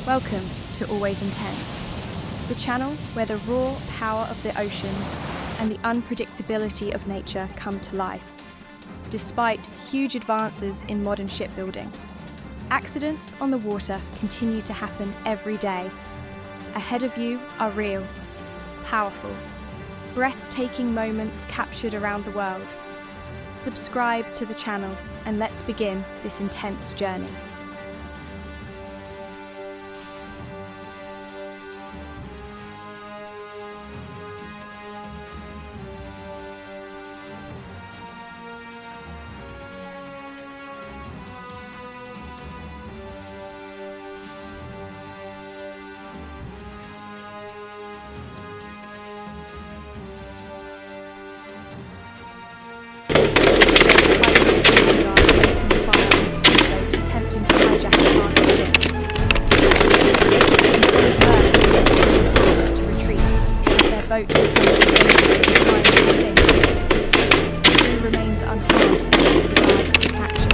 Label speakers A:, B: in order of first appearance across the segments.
A: Welcome to Always Intense, the channel where the raw power of the oceans and the unpredictability of nature come to life. Despite huge advances in modern shipbuilding, accidents on the water continue to happen every day. Ahead of you are real, powerful, breathtaking moments captured around the world. Subscribe to the channel and let's begin this intense journey. Attempting to hijack a cargo ship. Attempts to retreat as their boat becomes disabled and finally sinks. The crew remains unharmed thanks to the guard's quick action.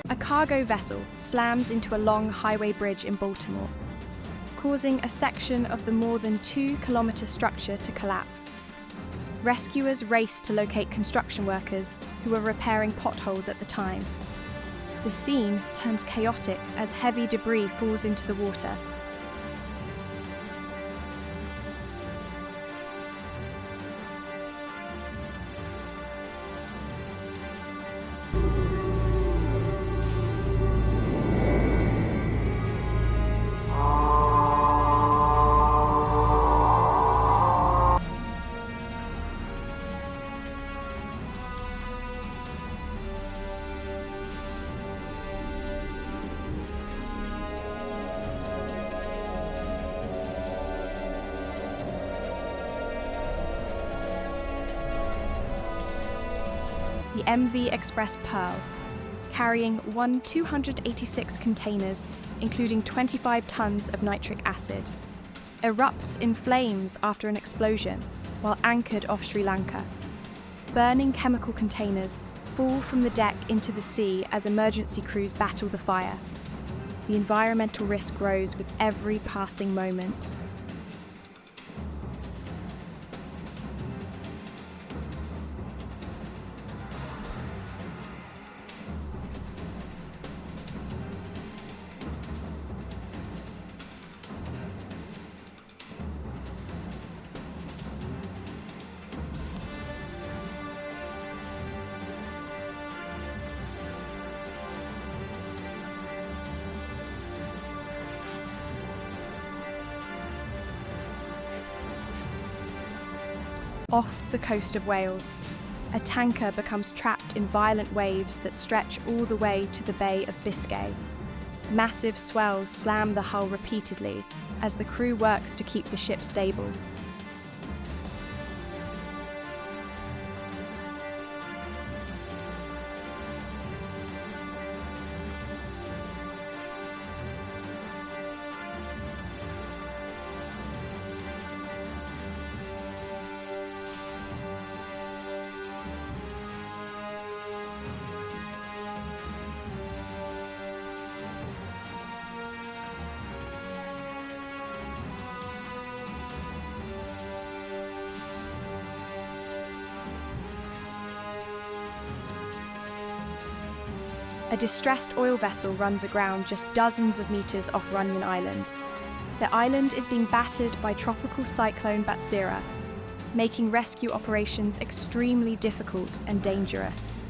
A: A cargo vessel slams into a long highway bridge in Baltimore, causing a section of the more than 2-kilometer structure to collapse. Rescuers race to locate construction workers who were repairing potholes at the time. The scene turns chaotic as heavy debris falls into the water. The MV Express Pearl, carrying 286 containers, including 25 tons of nitric acid, erupts in flames after an explosion while anchored off Sri Lanka. Burning chemical containers fall from the deck into the sea as emergency crews battle the fire. The environmental risk grows with every passing moment. Off the coast of Wales, a tanker becomes trapped in violent waves that stretch all the way to the Bay of Biscay. Massive swells slam the hull repeatedly as the crew works to keep the ship stable. A distressed oil vessel runs aground just dozens of meters off Runyon Island. The island is being battered by tropical cyclone Batsira, making rescue operations extremely difficult and dangerous.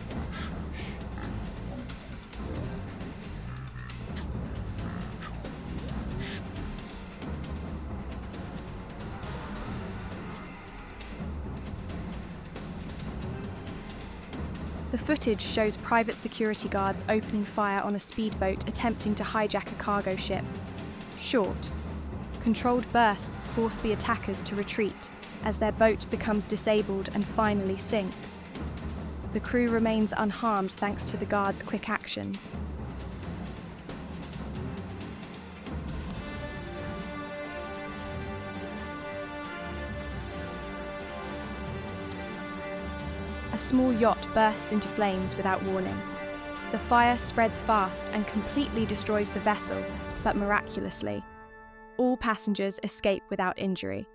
A: The footage shows private security guards opening fire on a speedboat attempting to hijack a cargo ship. Short, controlled bursts force the attackers to retreat as their boat becomes disabled and finally sinks. The crew remains unharmed thanks to the guards' quick actions. A small yacht bursts into flames without warning. The fire spreads fast and completely destroys the vessel, but miraculously, all passengers escape without injury.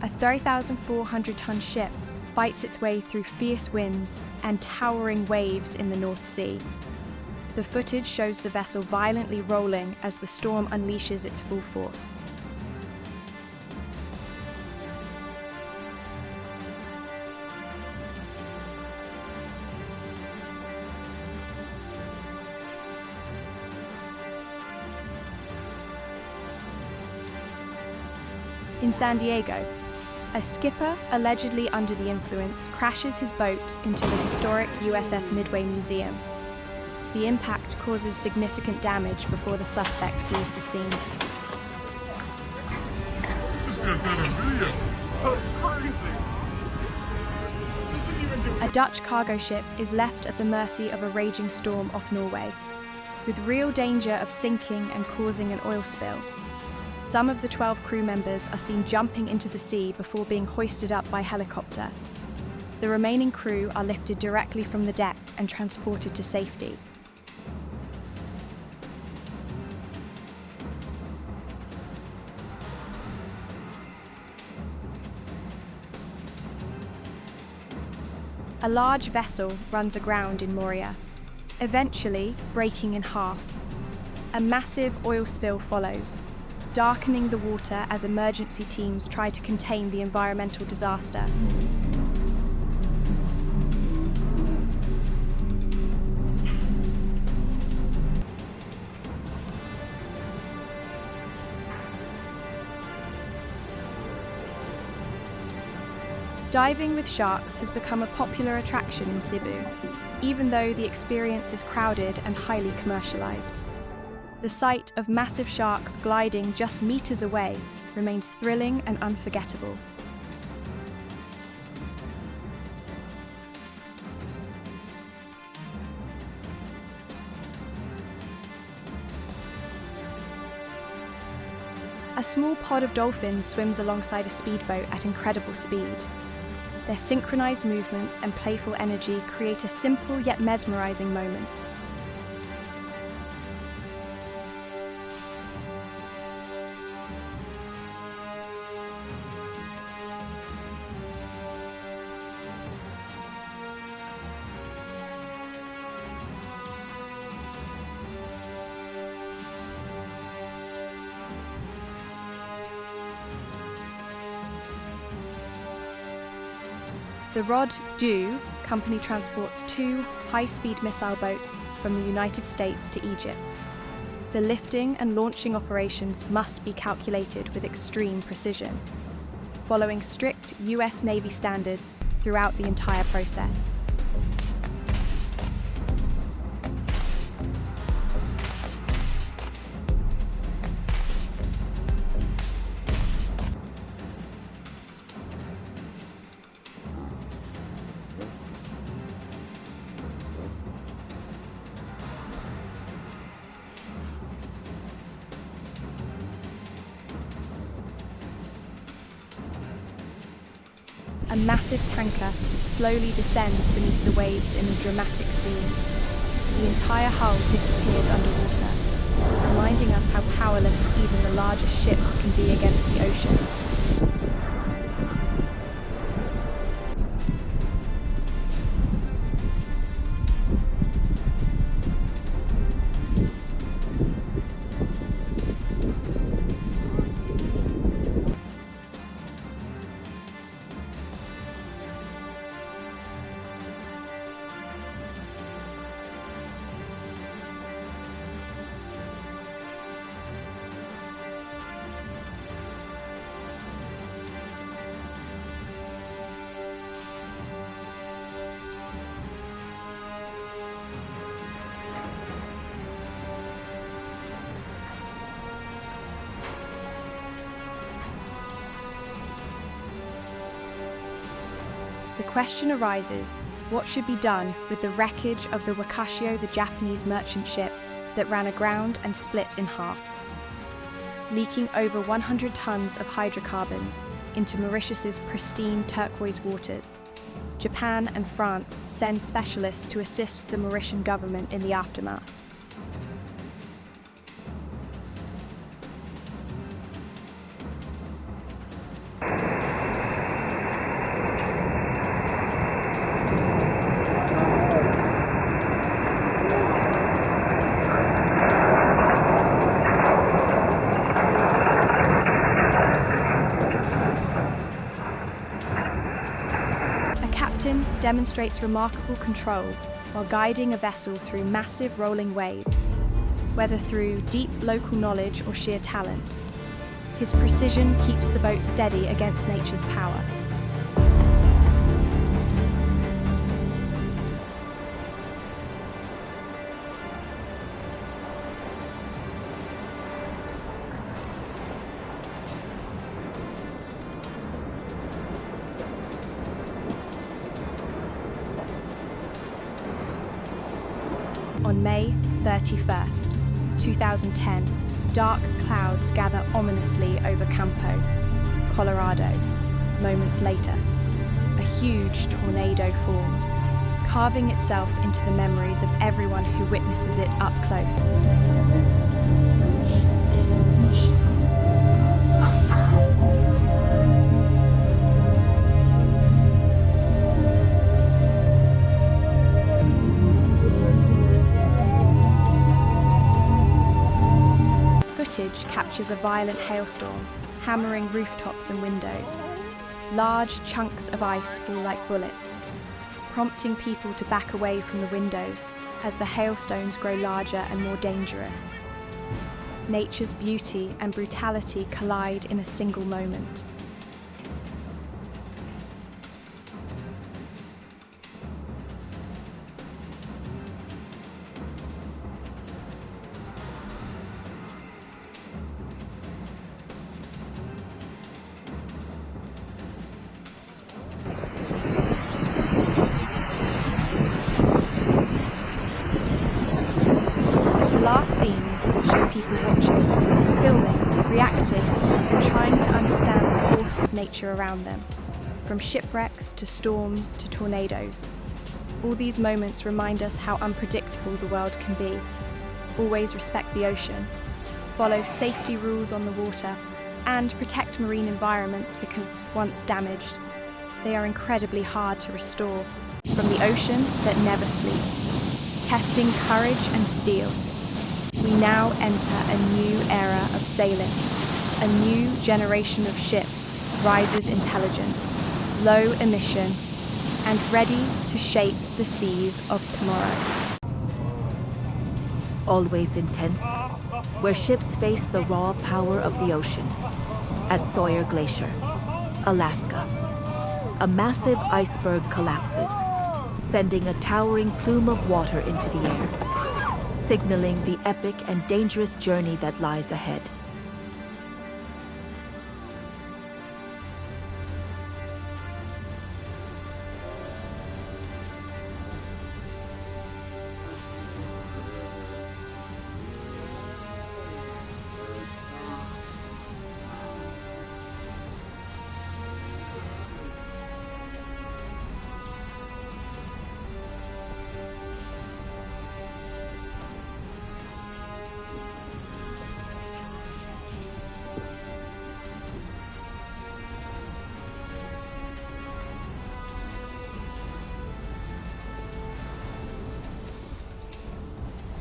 A: A 3,400-ton ship fights its way through fierce winds and towering waves in the North Sea. The footage shows the vessel violently rolling as the storm unleashes its full force. In San Diego, a skipper, allegedly under the influence, crashes his boat into the historic USS Midway Museum. The impact causes significant damage before the suspect flees the scene. A Dutch cargo ship is left at the mercy of a raging storm off Norway, with real danger of sinking and causing an oil spill. Some of the 12 crew members are seen jumping into the sea before being hoisted up by helicopter. The remaining crew are lifted directly from the deck and transported to safety. A large vessel runs aground in Moria, eventually breaking in half. A massive oil spill follows, darkening the water as emergency teams try to contain the environmental disaster. Diving with sharks has become a popular attraction in Cebu, even though the experience is crowded and highly commercialized. The sight of massive sharks gliding just meters away remains thrilling and unforgettable. A small pod of dolphins swims alongside a speedboat at incredible speed. Their synchronized movements and playful energy create a simple yet mesmerizing moment. The Rod-Do company transports 2 high-speed missile boats from the United States to Egypt. The lifting and launching operations must be calculated with extreme precision, following strict US Navy standards throughout the entire process. A massive tanker slowly descends beneath the waves in a dramatic scene. The entire hull disappears underwater, reminding us how powerless even the largest ships can be against the ocean. the question arises, what should be done with the wreckage of the Wakashio, the Japanese merchant ship that ran aground and split in half? Leaking over 100 tons of hydrocarbons into Mauritius's pristine turquoise waters, Japan and France send specialists to assist the Mauritian government in the aftermath. Demonstrates remarkable control while guiding a vessel through massive rolling waves, whether through deep local knowledge or sheer talent. His precision keeps the boat steady against nature's power. On May 31st, 2010, dark clouds gather ominously over Campo, Colorado. Moments later, a huge tornado forms, carving itself into the memories of everyone who witnesses it up close. Footage captures a violent hailstorm, hammering rooftops and windows. Large chunks of ice fall like bullets, prompting people to back away from the windows as the hailstones grow larger and more dangerous. Nature's beauty and brutality collide in a single moment. The last scenes show people watching, filming, reacting, and trying to understand the force of nature around them, from shipwrecks to storms to tornadoes. All these moments remind us how unpredictable the world can be. Always respect the ocean, follow safety rules on the water, and protect marine environments because, once damaged, they are incredibly hard to restore. From the ocean that never sleeps, testing courage and steel, we now enter a new era of sailing. A new generation of ship rises intelligent, low emission, and ready to shape the seas of tomorrow.
B: Always intense, where ships face the raw power of the ocean. At Sawyer Glacier, Alaska, a massive iceberg collapses, sending a towering plume of water into the air, signaling the epic and dangerous journey that lies ahead.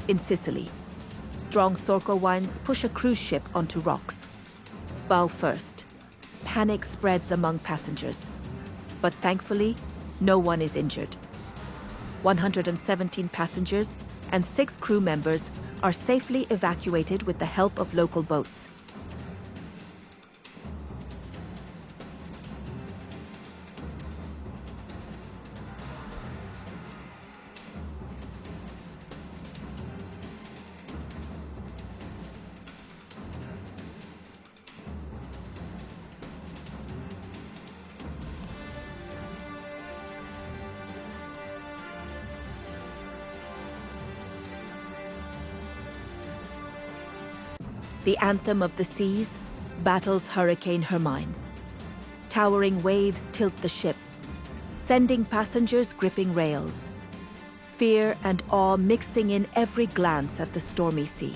B: In Sicily, strong Sorco winds push a cruise ship onto rocks. Bow first, panic spreads among passengers. But thankfully, no one is injured. 117 passengers and 6 crew members are safely evacuated with the help of local boats. The anthem of the seas battles Hurricane Hermine. Towering waves tilt the ship, sending passengers gripping rails. Fear and awe mixing in every glance at the stormy sea.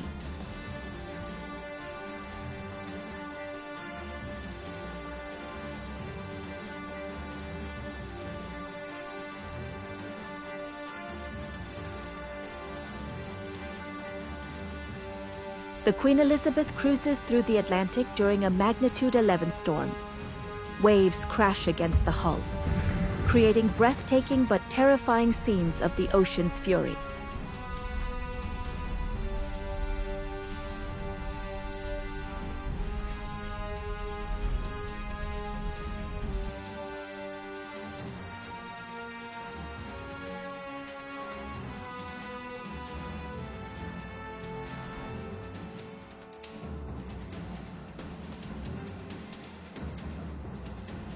B: The Queen Elizabeth cruises through the Atlantic during a magnitude 11 storm. Waves crash against the hull, creating breathtaking but terrifying scenes of the ocean's fury.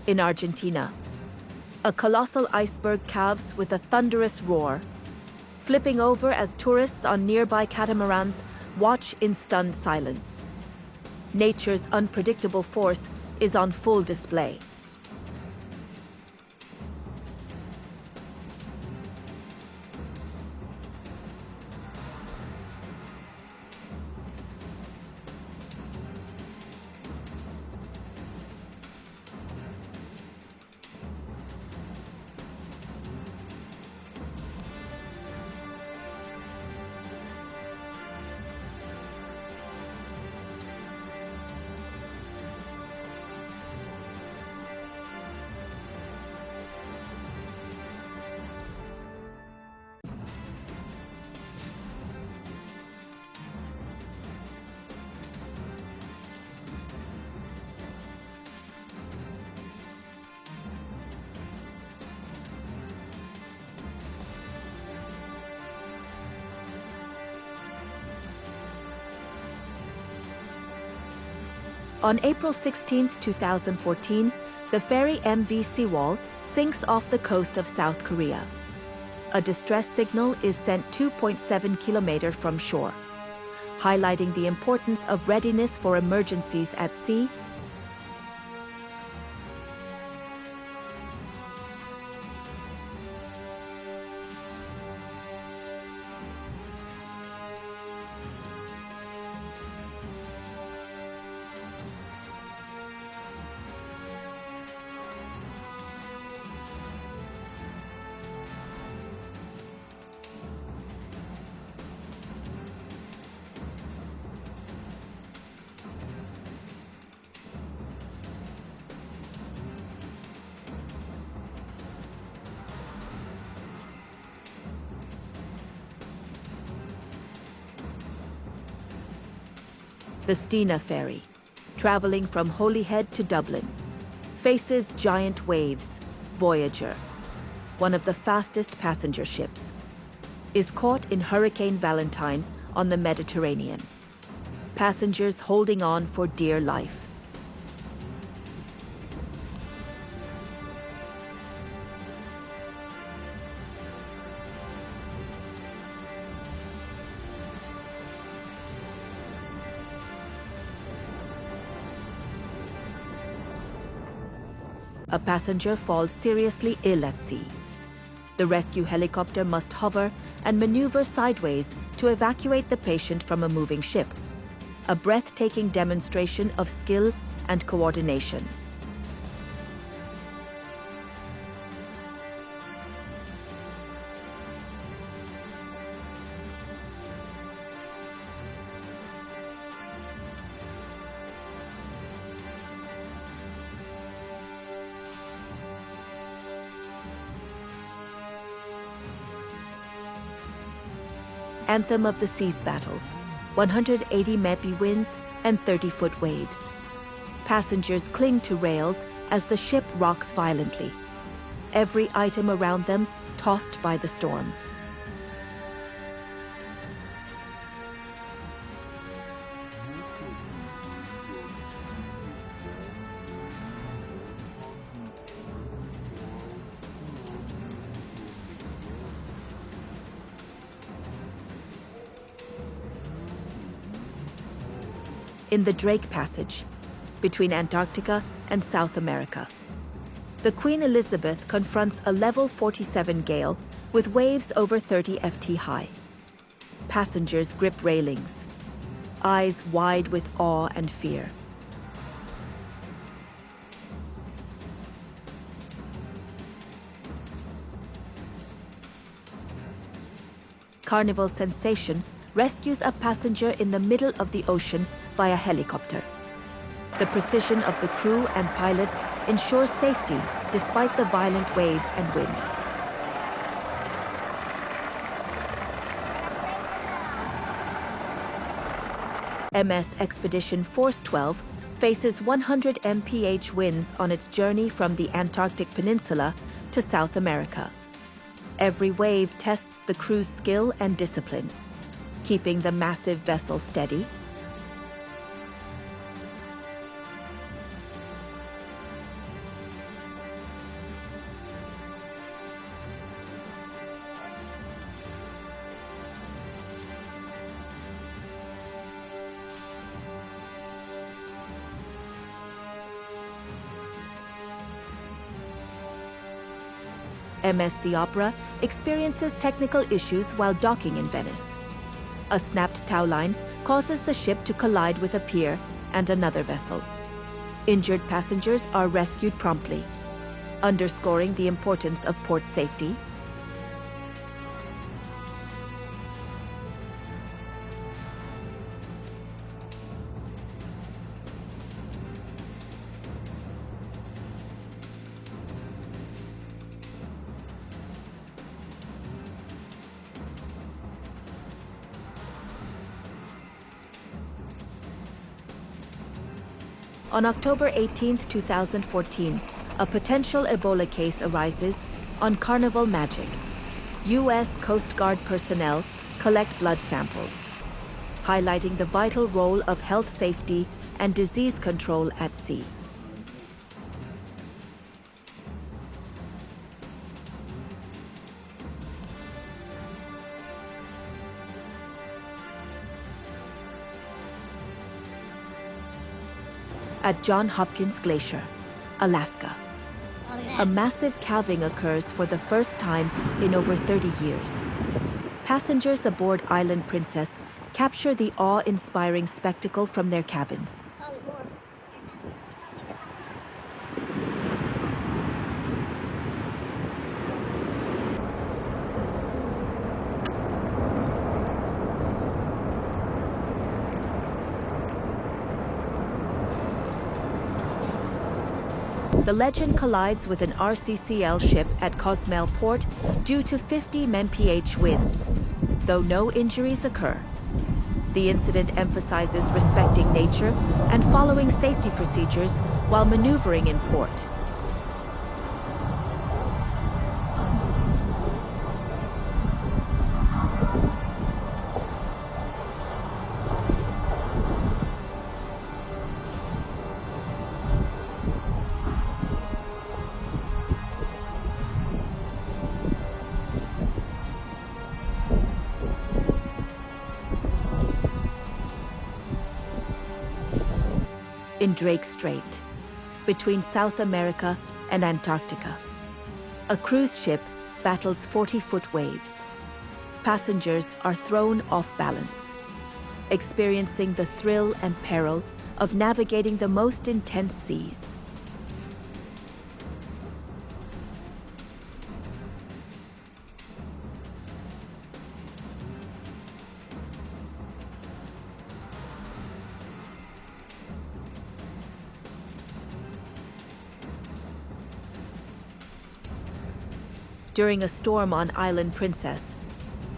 B: In Argentina, a colossal iceberg calves with a thunderous roar, flipping over as tourists on nearby catamarans watch in stunned silence. Nature's unpredictable force is on full display. On April 16, 2014, the ferry MV Seawall sinks off the coast of South Korea. A distress signal is sent 2.7 kilometers from shore, highlighting the importance of readiness for emergencies at sea. The Stena ferry, traveling from Holyhead to Dublin, faces giant waves. Voyager, one of the fastest passenger ships, is caught in Hurricane Valentine on the Mediterranean. Passengers holding on for dear life. A passenger falls seriously ill at sea. The rescue helicopter must hover and maneuver sideways to evacuate the patient from a moving ship. A breathtaking demonstration of skill and coordination. Anthem of the Seas battles, 180 mph winds and 30-foot waves. Passengers cling to rails as the ship rocks violently, every item around them tossed by the storm. in the Drake Passage, between Antarctica and South America. The Queen Elizabeth confronts a level 47 gale with waves over 30 ft high. Passengers grip railings, eyes wide with awe and fear. Carnival Sensation rescues a passenger in the middle of the ocean via helicopter. The precision of the crew and pilots ensures safety despite the violent waves and winds. MS Expedition Force 12 faces 100 mph winds on its journey from the Antarctic Peninsula to South America. Every wave tests the crew's skill and discipline, keeping the massive vessel steady. MSC Opera experiences technical issues while docking in Venice. A snapped tow line causes the ship to collide with a pier and another vessel. Injured passengers are rescued promptly, underscoring the importance of port safety. On October 18, 2014, a potential Ebola case arises on Carnival Magic. U.S. Coast Guard personnel collect blood samples, highlighting the vital role of health safety and disease control at sea. At Johns Hopkins Glacier, Alaska, a massive calving occurs for the first time in over 30 years. Passengers aboard Island Princess capture the awe-inspiring spectacle from their cabins. The Legend collides with an RCCL ship at Cozumel Port due to 50 mph winds, though no injuries occur. The incident emphasizes respecting nature and following safety procedures while maneuvering in port. In Drake Strait, between South America and Antarctica, a cruise ship battles 40-foot waves. Passengers are thrown off balance, experiencing the thrill and peril of navigating the most intense seas. During a storm on Island Princess,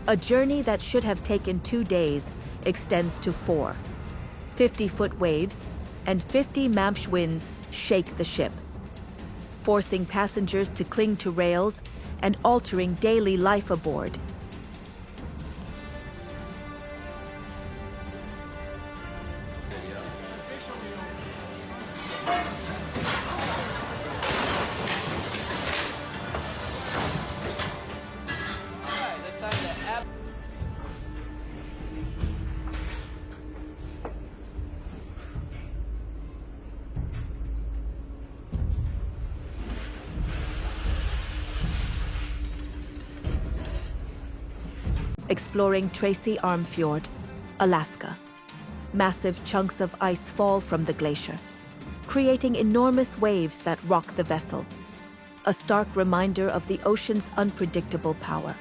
B: a journey that should have taken 2 days extends to 4. 50-foot waves and 50 mph winds shake the ship, forcing passengers to cling to rails and altering daily life aboard. exploring Tracy Arm Fjord, Alaska. Massive chunks of ice fall from the glacier, creating enormous waves that rock the vessel, a stark reminder of the ocean's unpredictable power.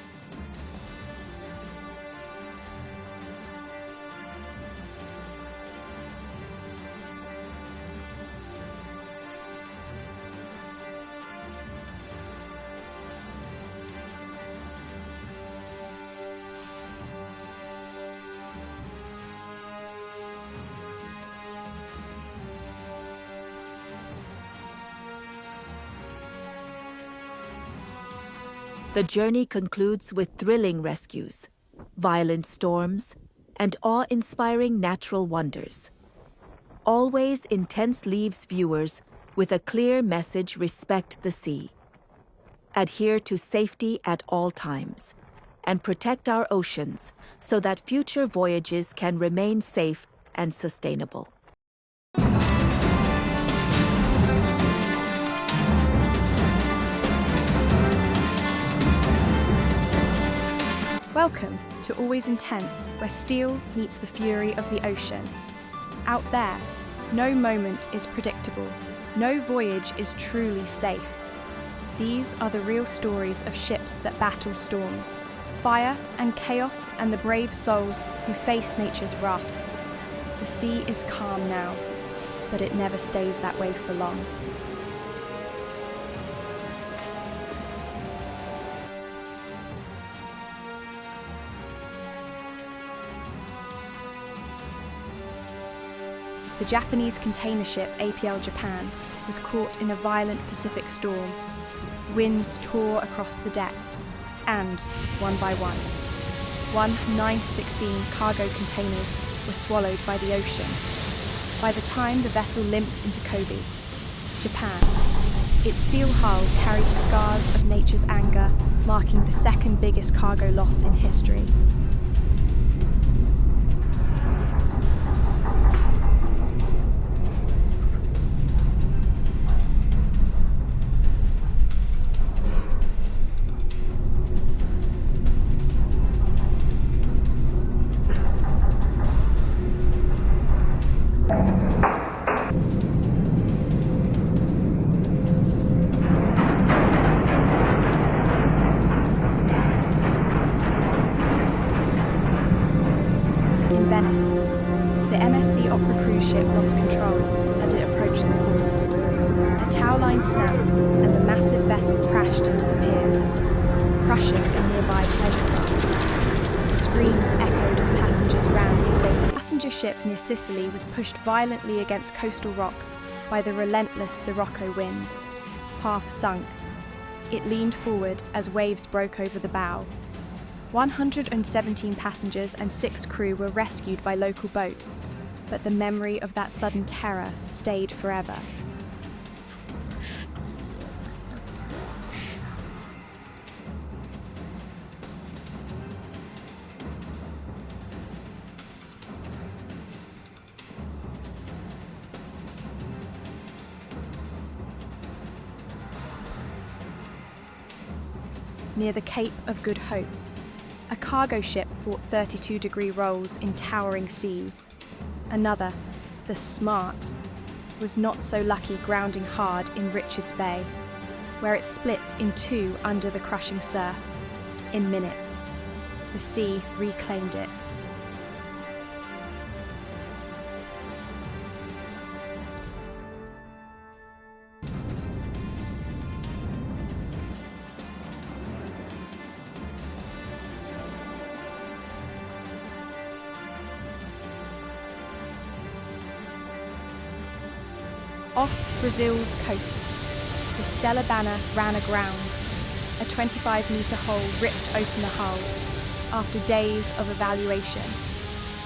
B: The journey concludes with thrilling rescues, violent storms, and awe-inspiring natural wonders. Always Intense leaves viewers with a clear message: respect the sea. Adhere to safety at all times, and protect our oceans so that future voyages can remain safe and sustainable.
A: Welcome to Always Intense, where steel meets the fury of the ocean. Out there, no moment is predictable, no voyage is truly safe. These are the real stories of ships that battle storms, fire and chaos, and the brave souls who face nature's wrath. The sea is calm now, but it never stays that way for long. The Japanese container ship APL Japan was caught in a violent Pacific storm. Winds tore across the deck, and, one by one 9/16 cargo containers were swallowed by the ocean. By the time the vessel limped into Kobe, Japan, its steel hull carried the scars of nature's anger, marking the second biggest cargo loss in history. Venice, the MSC Opera cruise ship lost control as it approached the port. The tow line snapped and the massive vessel crashed into the pier, crushing a nearby pleasure craft. Screams echoed as passengers ran for safety. The passenger ship near Sicily was pushed violently against coastal rocks by the relentless Sirocco wind. Half sunk, it leaned forward as waves broke over the bow. 117 passengers and 6 crew were rescued by local boats, but the memory of that sudden terror stayed forever. Near the Cape of Good Hope, a cargo ship fought 32-degree rolls in towering seas. Another, the Smart, was not so lucky, grounding hard in Richards Bay, where it split in two under the crushing surf. In minutes, the sea reclaimed it. Off Brazil's coast, the Stella banner ran aground. A 25-metre hole ripped open the hull. After days of evaluation,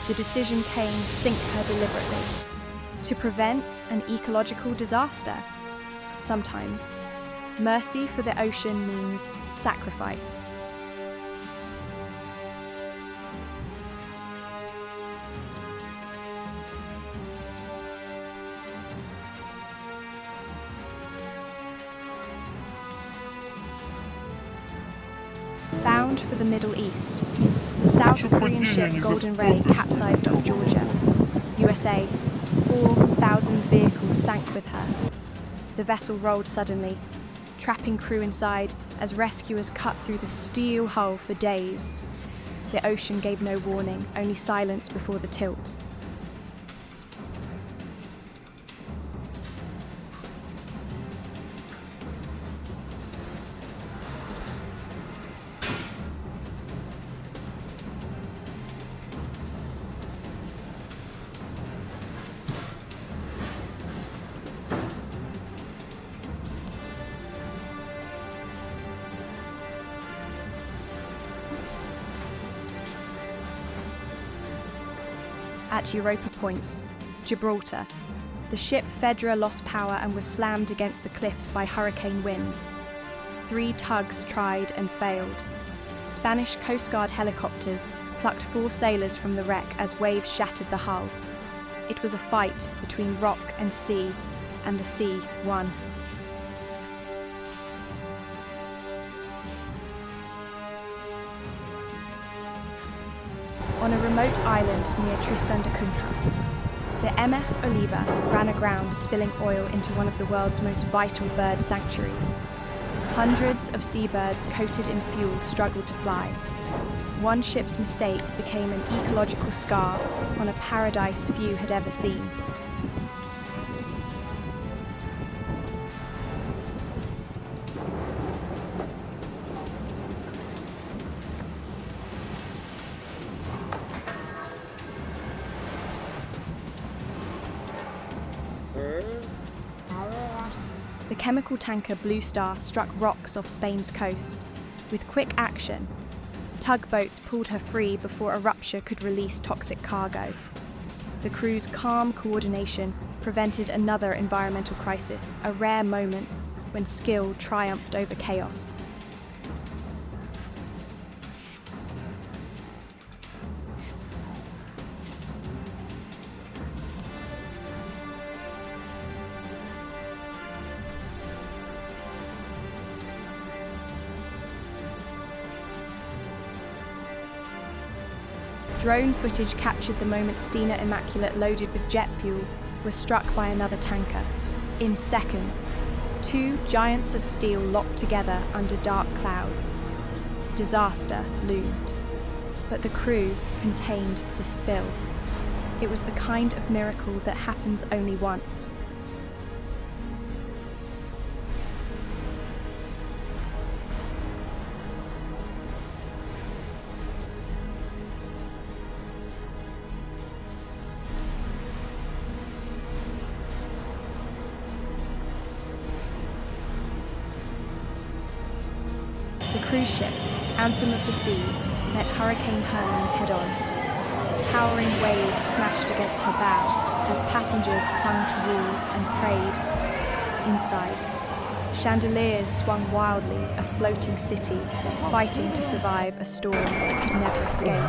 A: the decision came: sink her deliberately, to prevent an ecological disaster. Sometimes, mercy for the ocean means sacrifice. Bound bound for the Middle East. The South Korean ship Golden Ray capsized off Georgia. USA, 4,000 vehicles sank with her. The vessel rolled suddenly, trapping crew inside as rescuers cut through the steel hull for days. The ocean gave no warning, only silence before the tilt. At Europa Point, Gibraltar, the ship Fedra lost power and was slammed against the cliffs by hurricane winds. 3 tugs tried and failed. Spanish Coast Guard helicopters plucked 4 sailors from the wreck as waves shattered the hull. It was a fight between rock and sea, and the sea won. On a remote island near Tristan da Cunha, the MS Oliva ran aground, spilling oil into one of the world's most vital bird sanctuaries. Hundreds of seabirds coated in fuel struggled to fly. One ship's mistake became an ecological scar on a paradise few had ever seen. The chemical tanker Blue Star struck rocks off Spain's coast. With quick action, tugboats pulled her free before a rupture could release toxic cargo. The crew's calm coordination prevented another environmental crisis, a rare moment when skill triumphed over chaos. Drone footage captured the moment Stena Immaculate, loaded with jet fuel, was struck by another tanker. In seconds, 2 giants of steel locked together under dark clouds. Disaster loomed, but the crew contained the spill. It was the kind of miracle that happens only once. The cruise ship, Anthem of the Seas, met Hurricane Hernan head-on. Towering waves smashed against her bow as passengers clung to walls and prayed. Inside, chandeliers swung wildly, a floating city, fighting to survive a storm it could never escape.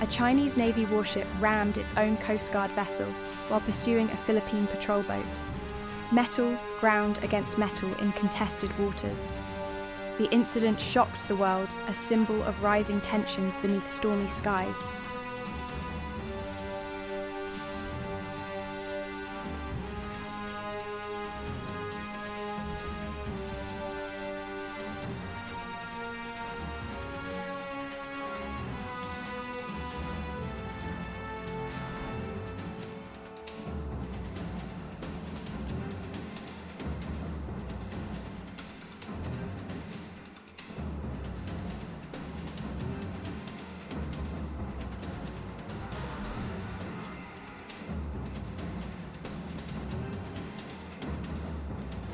A: A Chinese Navy warship rammed its own Coast Guard vessel while pursuing a Philippine patrol boat. Metal ground against metal in contested waters. The incident shocked the world, a symbol of rising tensions beneath stormy skies.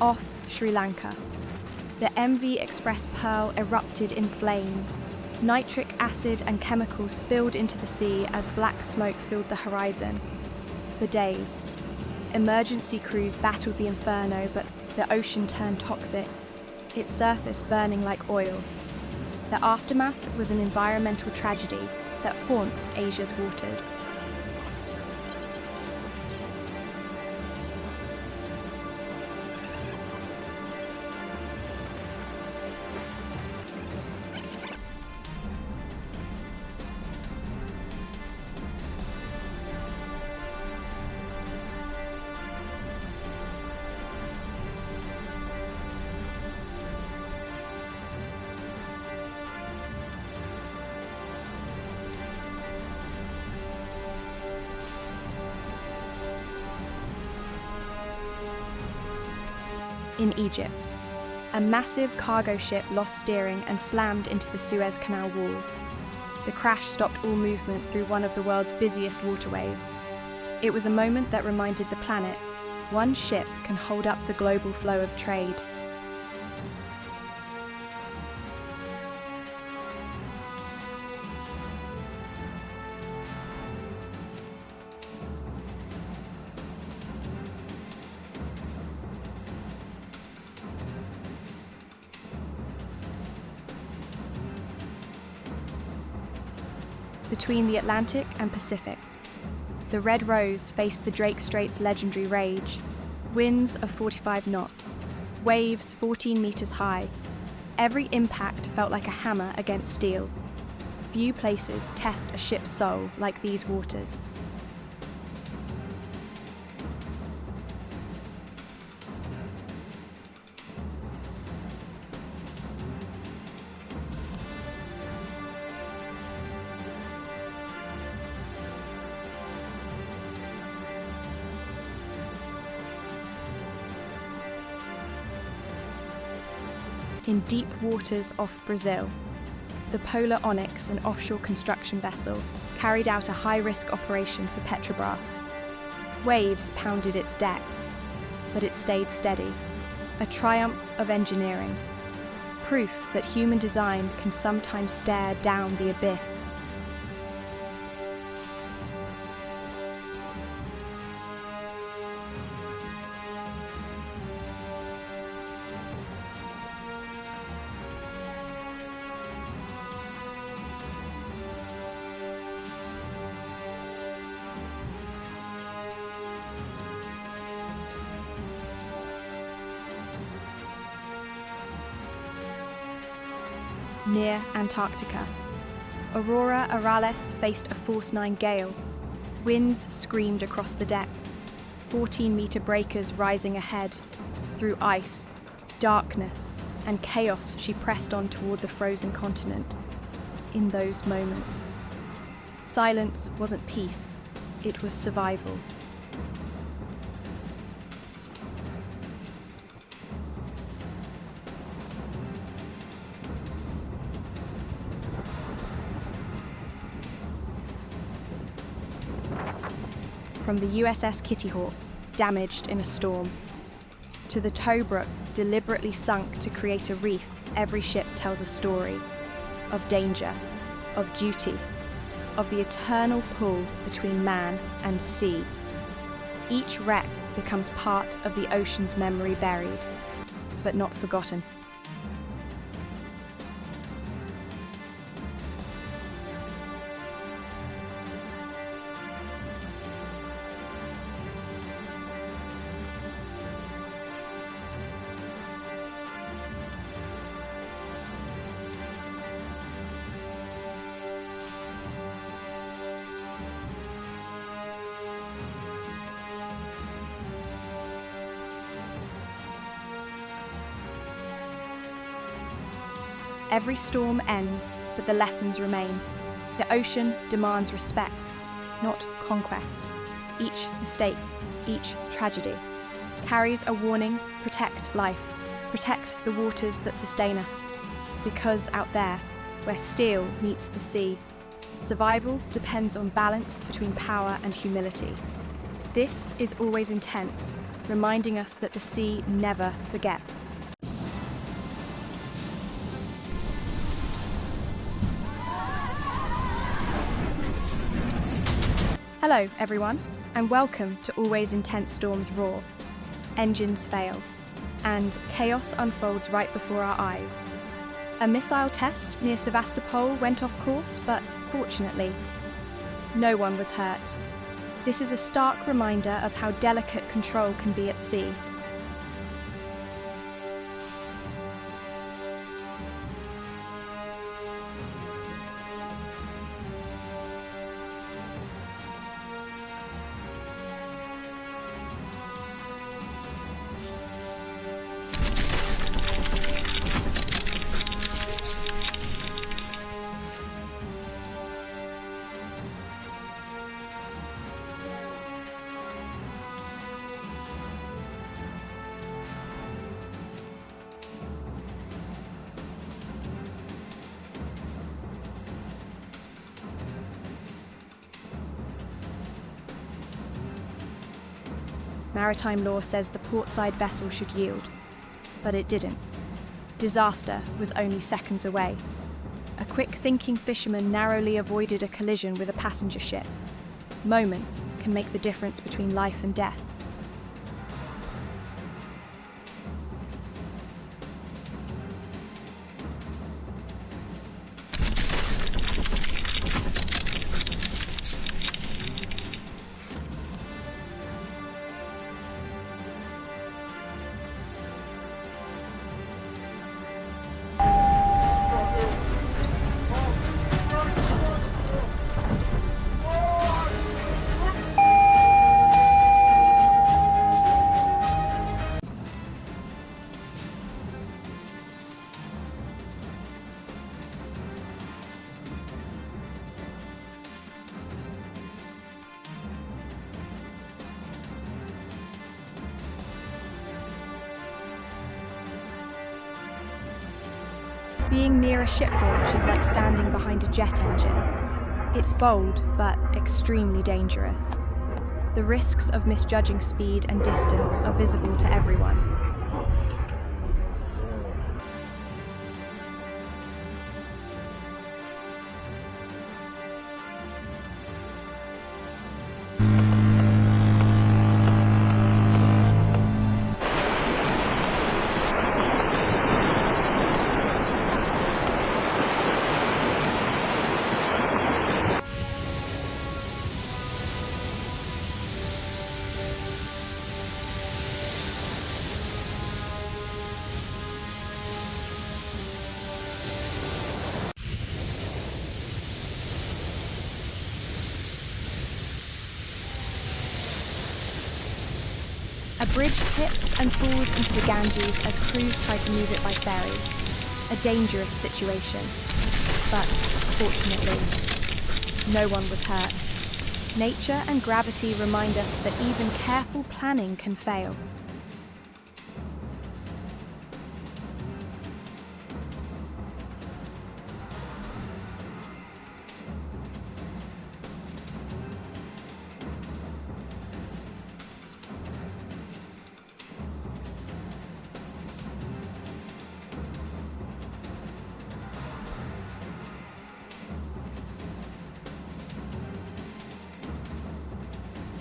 A: Off Sri Lanka. The MV Express Pearl erupted in flames. Nitric acid and chemicals spilled into the sea as black smoke filled the horizon. For days, emergency crews battled the inferno, but the ocean turned toxic, its surface burning like oil. The aftermath was an environmental tragedy that haunts Asia's waters. In Egypt, a massive cargo ship lost steering and slammed into the Suez Canal wall. The crash stopped all movement through one of the world's busiest waterways. It was a moment that reminded the planet, one ship can hold up the global flow of trade. Between the Atlantic and Pacific, the Red Rose faced the Drake Strait's legendary rage. Winds of 45 knots, waves 14 meters high. Every impact felt like a hammer against steel. Few places test a ship's soul like these waters. In deep waters off Brazil, the Polar Onyx, an offshore construction vessel, carried out a high-risk operation for Petrobras. Waves pounded its deck, but it stayed steady, a triumph of engineering, proof that human design can sometimes stare down the abyss. Near Antarctica, Aurora Borealis faced a force 9 gale. Winds screamed across the deck, 14-meter breakers rising ahead. Through ice, darkness, and chaos, she pressed on toward the frozen continent. In those moments, silence wasn't peace, it was survival. From the USS Kitty Hawk, damaged in a storm, to the Tobruk, deliberately sunk to create a reef, every ship tells a story of danger, of duty, of the eternal pull between man and sea. Each wreck becomes part of the ocean's memory, buried, but not forgotten. Every storm ends, but the lessons remain. The ocean demands respect, not conquest. Each mistake, each tragedy, carries a warning: protect life, protect the waters that sustain us. Because out there, where steel meets the sea, survival depends on balance between power and humility. This is Always Intense, reminding us that the sea never forgets. Hello, everyone, and welcome to Always Intense Storms Roar. Engines fail, and chaos unfolds right before our eyes. A missile test near Sevastopol went off course, but fortunately, no one was hurt. This is a stark reminder of how delicate control can be at sea. Maritime law says the portside vessel should yield, but it didn't. Disaster was only seconds away. A quick-thinking fisherman narrowly avoided a collision with a passenger ship. Moments can make the difference between life and death. Being near a ship launch is like standing behind a jet engine. It's bold, but extremely dangerous. The risks of misjudging speed and distance are visible to everyone. A bridge tips and falls into the Ganges as crews try to move it by ferry. A dangerous situation. But, fortunately, no one was hurt. Nature and gravity remind us that even careful planning can fail.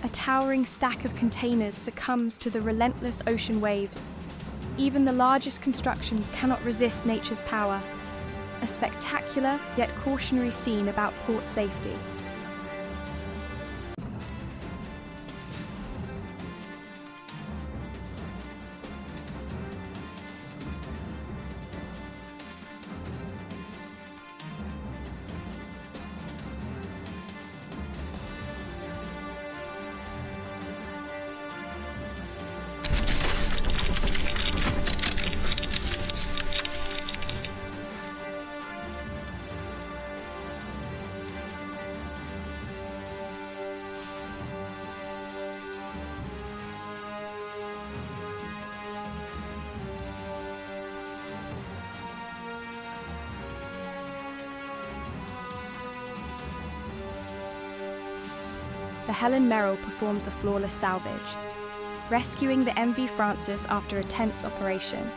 A: A towering stack of containers succumbs to the relentless ocean waves. Even the largest constructions cannot resist nature's power. A spectacular yet cautionary scene about port safety. The Helen Merrill performs a flawless salvage, rescuing the MV Francis after a tense operation.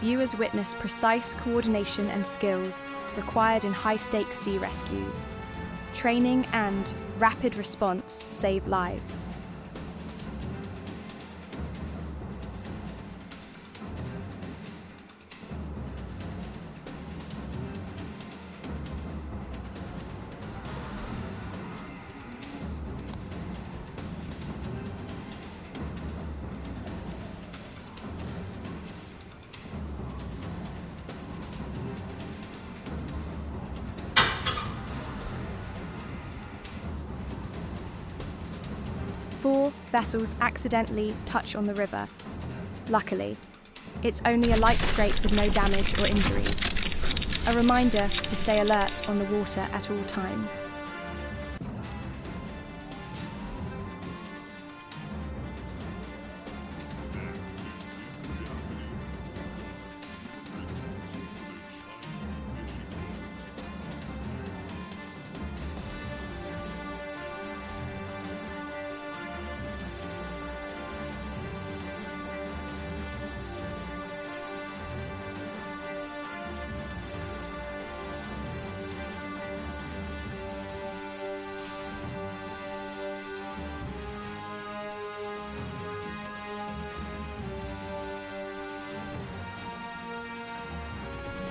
A: Viewers witness precise coordination and skills required in high-stakes sea rescues. training and rapid response save lives. Four vessels accidentally touch on the river. Luckily, it's only a light scrape with no damage or injuries. A reminder to stay alert on the water at all times.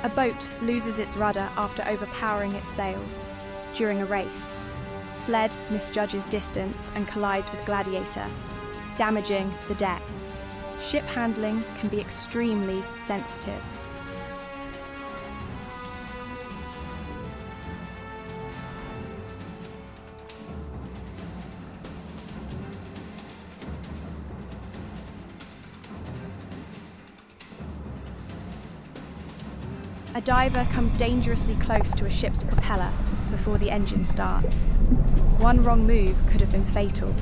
A: A boat loses its rudder after overpowering its sails. During a race, sled misjudges distance and collides with Gladiator, damaging the deck. Ship handling can be extremely sensitive. A diver comes dangerously close to a ship's propeller before the engine starts. One wrong move could have been fatal.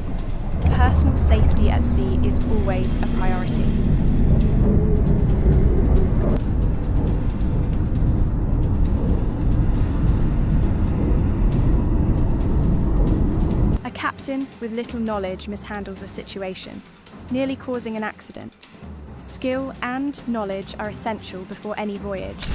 A: Personal safety at sea is always a priority. A captain with little knowledge mishandles a situation, nearly causing an accident. Skill and knowledge are essential before any voyage.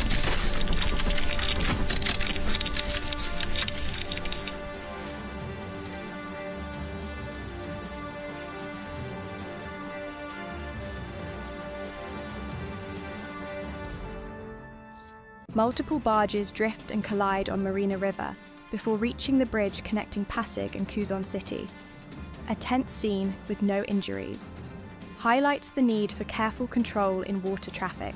A: Multiple barges drift and collide on Marina River before reaching the bridge connecting Pasig and Quezon City. A tense scene with no injuries highlights the need for careful control in water traffic.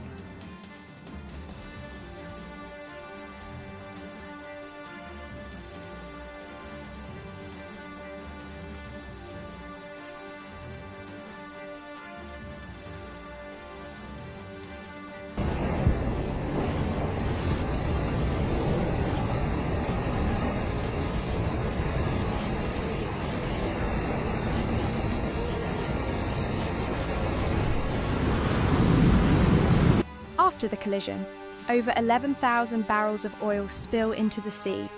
A: After the collision, over 11,000 barrels of oil spill into the sea.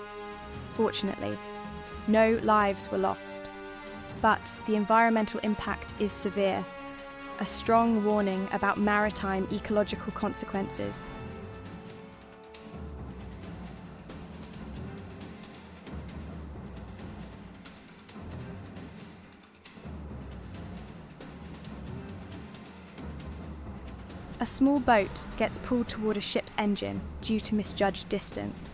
A: Fortunately, no lives were lost, but the environmental impact is severe, a strong warning about maritime ecological consequences. A small boat gets pulled toward a ship's engine due to misjudged distance.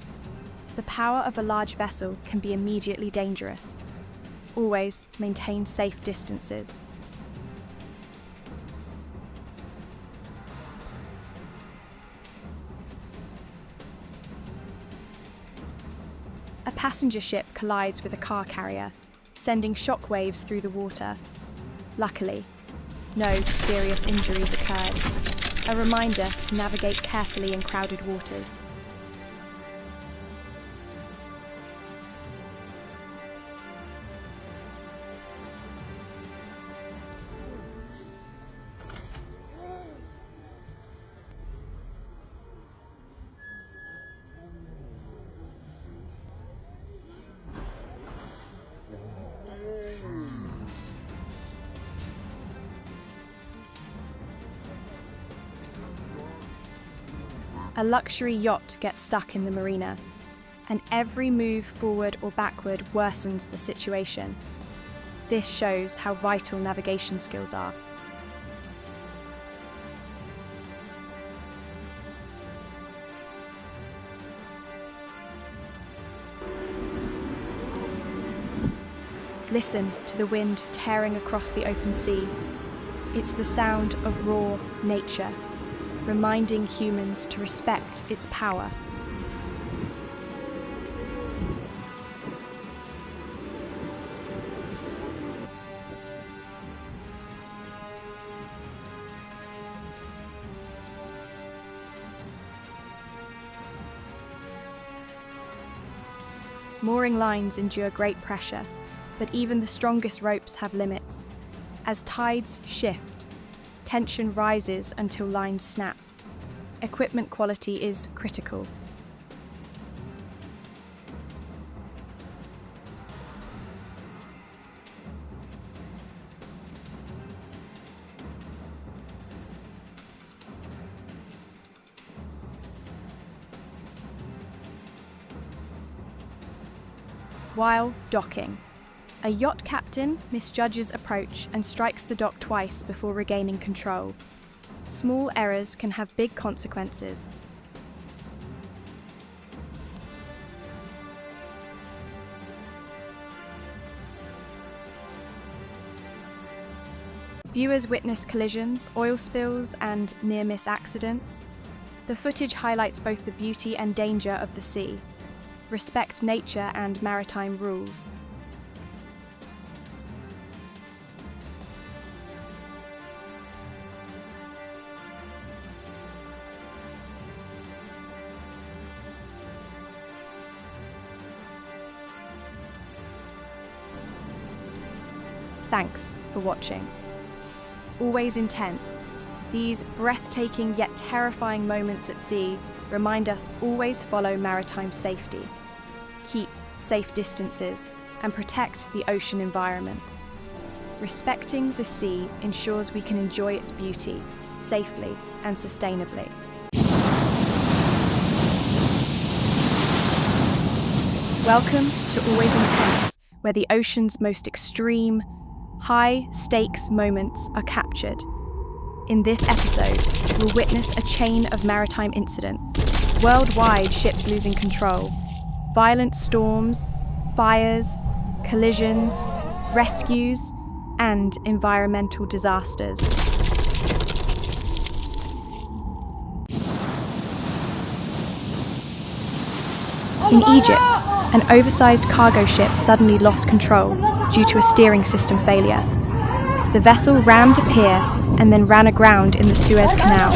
A: The power of a large vessel can be immediately dangerous. Always maintain safe distances. A passenger ship collides with a car carrier, sending shockwaves through the water. Luckily, no serious injuries occurred. A reminder to navigate carefully in crowded waters. A luxury yacht gets stuck in the marina. and every move forward or backward worsens the situation. This shows how vital navigation skills are. Listen to the wind tearing across the open sea. It's the sound of raw nature, reminding humans to respect its power. Mooring lines endure great pressure, but even the strongest ropes have limits. As tides shift, tension rises until lines snap. Equipment quality is critical. While docking, a yacht captain misjudges approach and strikes the dock twice before regaining control. Small errors can have big consequences. Viewers witness collisions, oil spills, and near-miss accidents. The footage highlights both the beauty and danger of the sea. Respect nature and maritime rules. Thanks for watching. Always intense, these breathtaking yet terrifying moments at sea remind us always follow maritime safety, keep safe distances, and protect the ocean environment. Respecting the sea ensures we can enjoy its beauty safely and sustainably. Welcome to Always Intense, where the ocean's most extreme, high-stakes moments are captured. In this episode, we'll witness a chain of maritime incidents, worldwide ships losing control, violent storms, fires, collisions, rescues, and environmental disasters. In Egypt, an oversized cargo ship suddenly lost control due to a steering system failure. The vessel rammed a pier and then ran aground in the Suez Canal.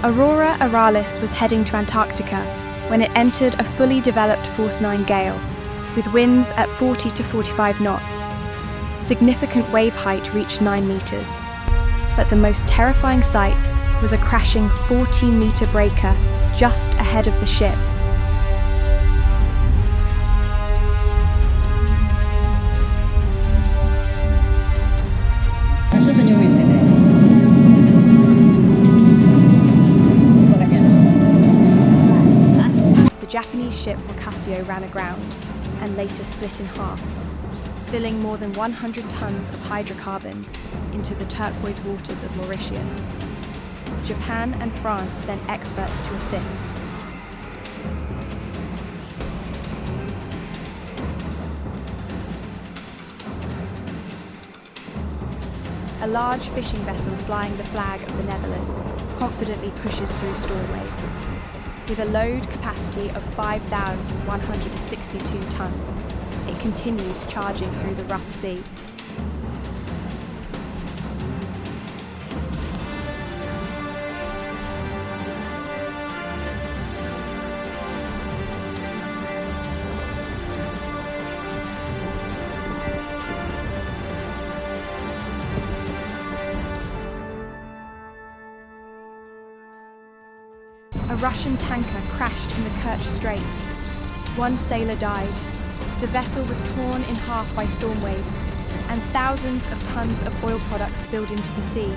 A: Aurora Aralis was heading to Antarctica when it entered a fully developed Force 9 gale, with winds at 40 to 45 knots. Significant wave height reached 9 meters, but the most terrifying sight was a crashing 14-meter breaker just ahead of the ship. The Japanese ship Wakasio ran aground and later split in half, spilling more than 100 tons of hydrocarbons into the turquoise waters of Mauritius. Japan and France sent experts to assist. A large fishing vessel flying the flag of the Netherlands confidently pushes through storm waves. With a load capacity of 5,162 tons, it continues charging through the rough sea. Russian tanker crashed in the Kerch Strait. One sailor died. The vessel was torn in half by storm waves, and thousands of tons of oil products spilled into the sea.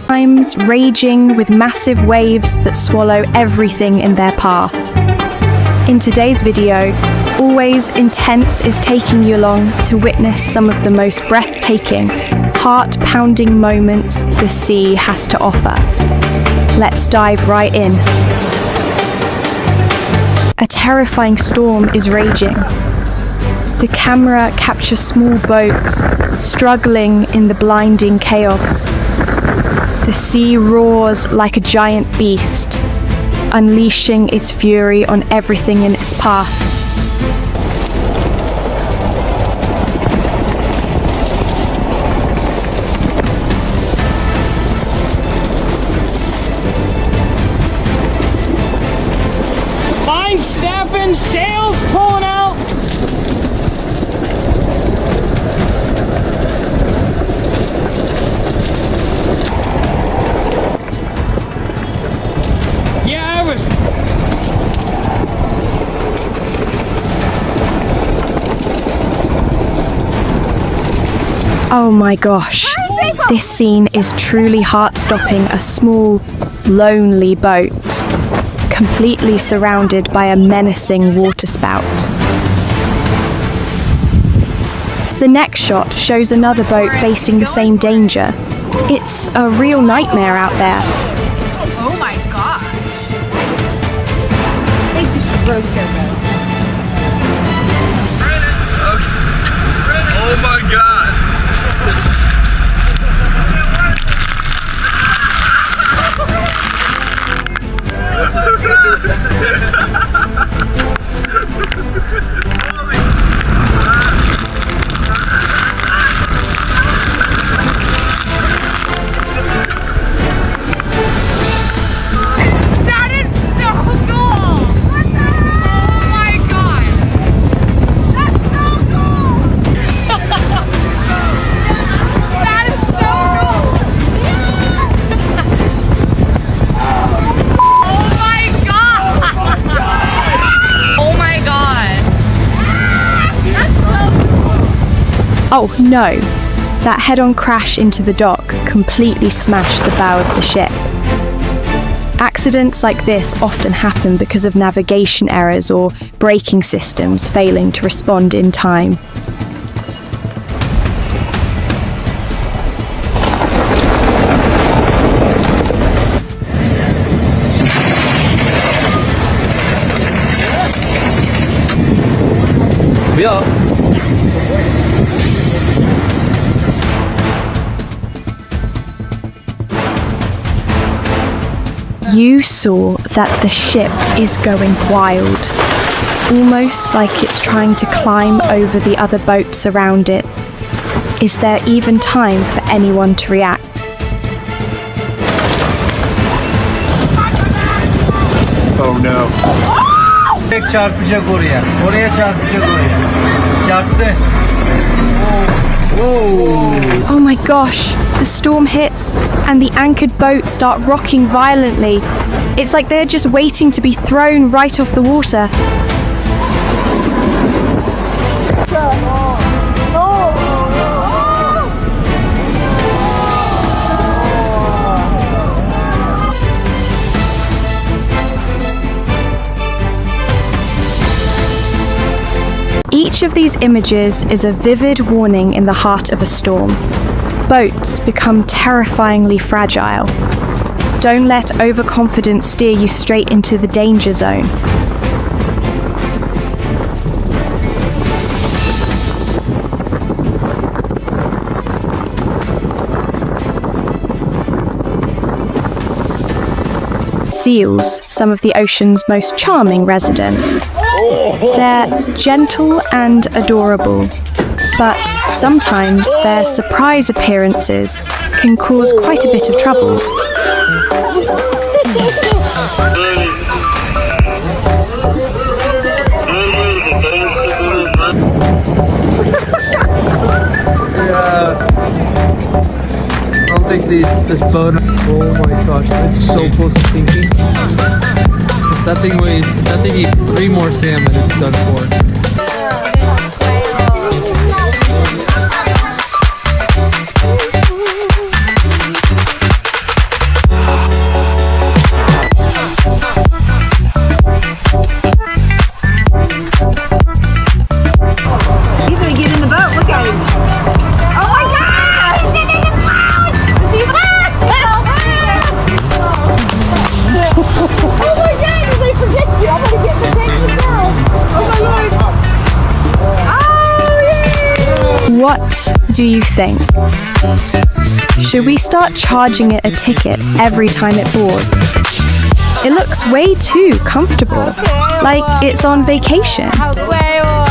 A: Times raging with massive waves that swallow everything in their path. In today's video, Always Intense is taking you along to witness some of the most breathtaking, heart-pounding moments the sea has to offer. Let's dive right in. A terrifying storm is raging. The camera captures small boats struggling in the blinding chaos. The sea roars like a giant beast, unleashing its fury on everything in its path.
C: Line snapping, sails pulling out. Yeah, I was.
A: Oh my gosh, this scene is truly heart-stopping. A small, lonely boat, completely surrounded by a menacing waterspout. The next shot shows another boat facing the same danger. It's a real nightmare out there.
D: Oh my gosh. They just broke their boat.
E: Oh my god!
D: That is so cool! What the hell? Oh my god! That's so cool! That is so cool! Oh my god! Oh my god! That's so cool!
A: Oh no! That head-on crash into the dock completely smashed the bow of the ship. Accidents like this often happen because of navigation errors or braking systems failing to respond in time. You saw that the ship is going wild, almost like it's trying to climb over the other boats around it. Is there even time for anyone to react?
E: Oh no.
C: Çarpacak oraya. Oraya çarpacak oraya. Çarptı.
A: Oh my gosh, the storm hits and the anchored boats start rocking violently. It's like they're just waiting to be thrown right off the water. Each of these images is a vivid warning in the heart of a storm. Boats become terrifyingly fragile. Don't let overconfidence steer you straight into the danger zone. seals, some of the ocean's most charming residents. They're gentle and adorable, but sometimes their surprise appearances can cause quite a bit of trouble.
C: I don't think this boat. Oh my gosh, it's so close to sinking. That thing eats 3 more salmon, it's done for.
D: He's gonna get in the boat. Look at him. Oh my God! He's getting in the boat! Oh my God! He's like, protect you. I'm gonna get protected now. Oh my Lord! Oh yay!
A: What do you think? Should we start charging it a ticket every time it boards? It looks way too comfortable, like it's on vacation.
D: 好贵哦，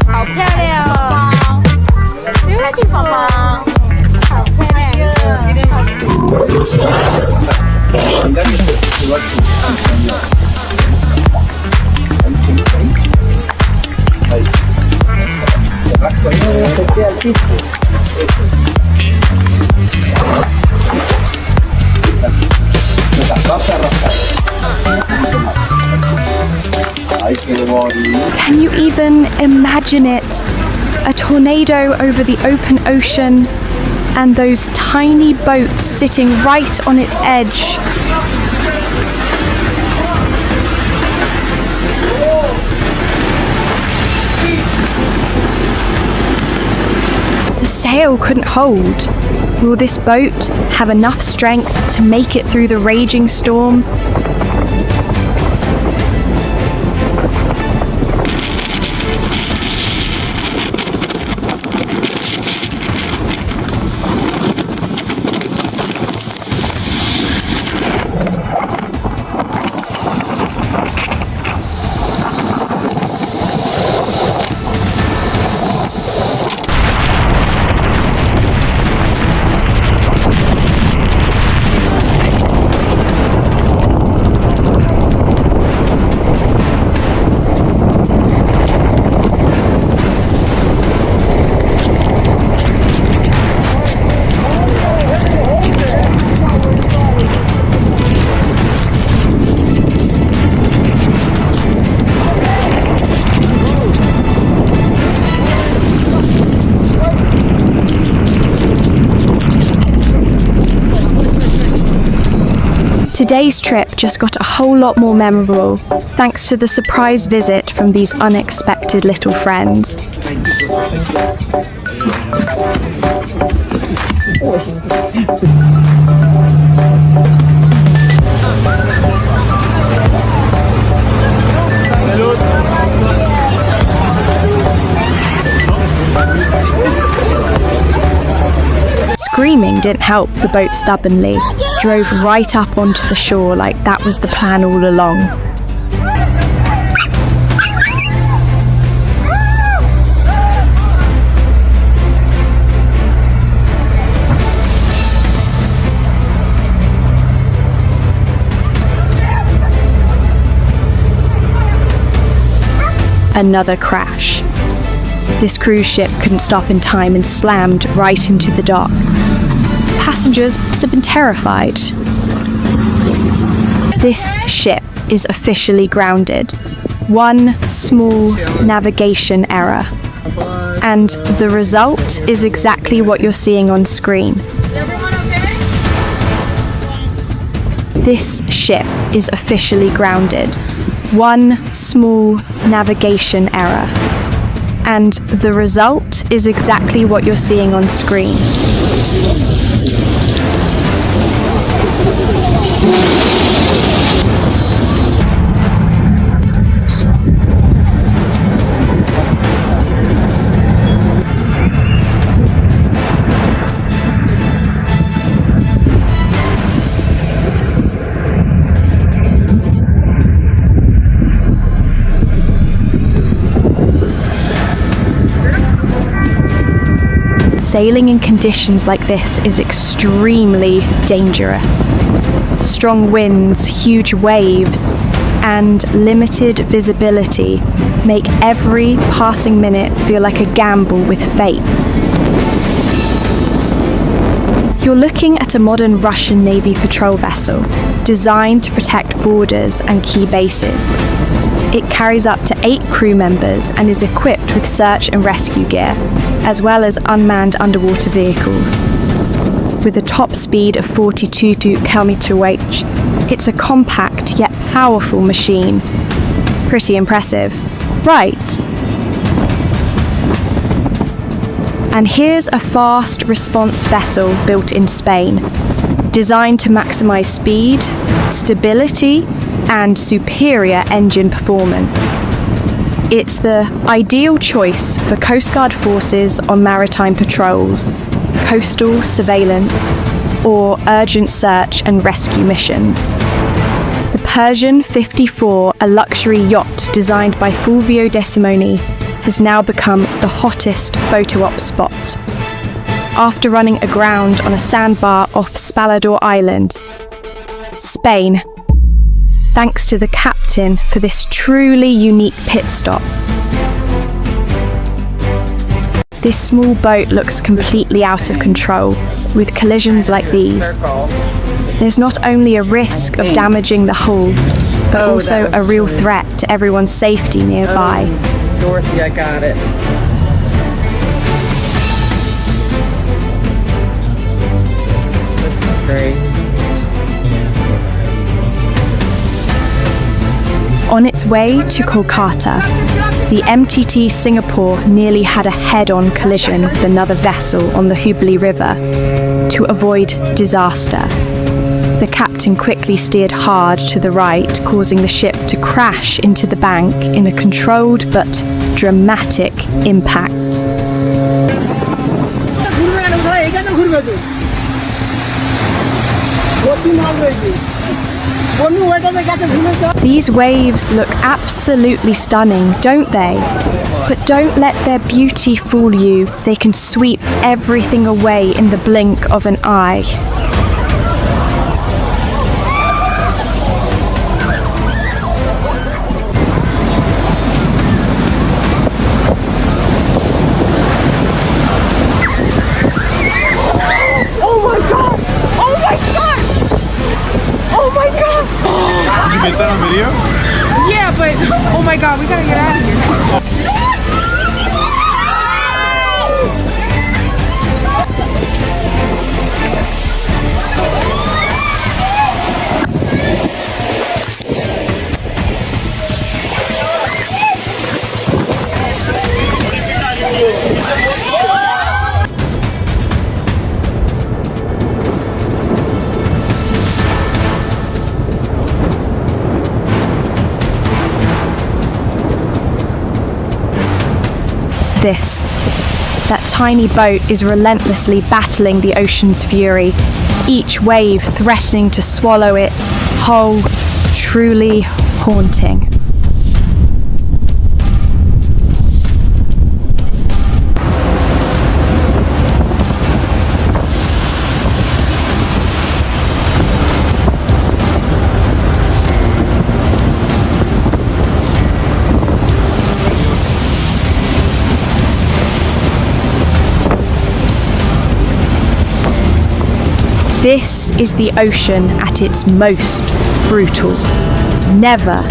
D: 好漂亮哦！快去宝宝，好漂
A: Can you even imagine it? A tornado over the open ocean and those tiny boats sitting right on its edge. The sail couldn't hold. Will this boat have enough strength to make it through the raging storm? Today's trip just got a whole lot more memorable thanks to the surprise visit from these unexpected little friends. Screaming didn't help. The boat stubbornly drove right up onto the shore like that was the plan all along. Another crash. This cruise ship couldn't stop in time and slammed right into the dock. Passengers must have been terrified. This ship is officially grounded. One small navigation error. And the result is exactly what you're seeing on screen.
D: Everyone okay?
A: This ship is officially grounded. One small navigation error. And the result is exactly what you're seeing on screen. sailing in conditions like this is extremely dangerous. Strong winds, huge waves, and limited visibility make every passing minute feel like a gamble with fate. You're looking at a modern Russian Navy patrol vessel designed to protect borders and key bases. It carries up to 8 crew members and is equipped with search and rescue gear, as well as unmanned underwater vehicles. With a top speed of 42 km/h, it's a compact yet powerful machine. Pretty impressive, right? And here's a fast response vessel built in Spain, designed to maximize speed, stability, and superior engine performance. It's the ideal choice for Coast Guard forces on maritime patrols, coastal surveillance, or urgent search and rescue missions. The Persian 54, a luxury yacht designed by Fulvio De Simone, has now become the hottest photo op spot. After running aground on a sandbar off Spalador Island, Spain, thanks to the captain for this truly unique pit stop. This small boat looks completely out of control with collisions like these. There's not only a risk of damaging the hull, but also a real threat to everyone's safety nearby.
C: Dorothy, I got it. This is great.
A: On its way to Kolkata, the MTT Singapore nearly had a head-on collision with another vessel on the Hooghly River to avoid disaster. The captain quickly steered hard to the right, causing the ship to crash into the bank in a controlled but dramatic impact. These waves look absolutely stunning, don't they? But don't let their beauty fool you. They can sweep everything away in the blink of an eye.
E: Did you get that on video?
D: Yeah, but oh my god, we gotta get out of here.
A: That tiny boat is relentlessly battling the ocean's fury, each wave threatening to swallow it whole, truly haunting. This is the ocean at its most brutal. Never,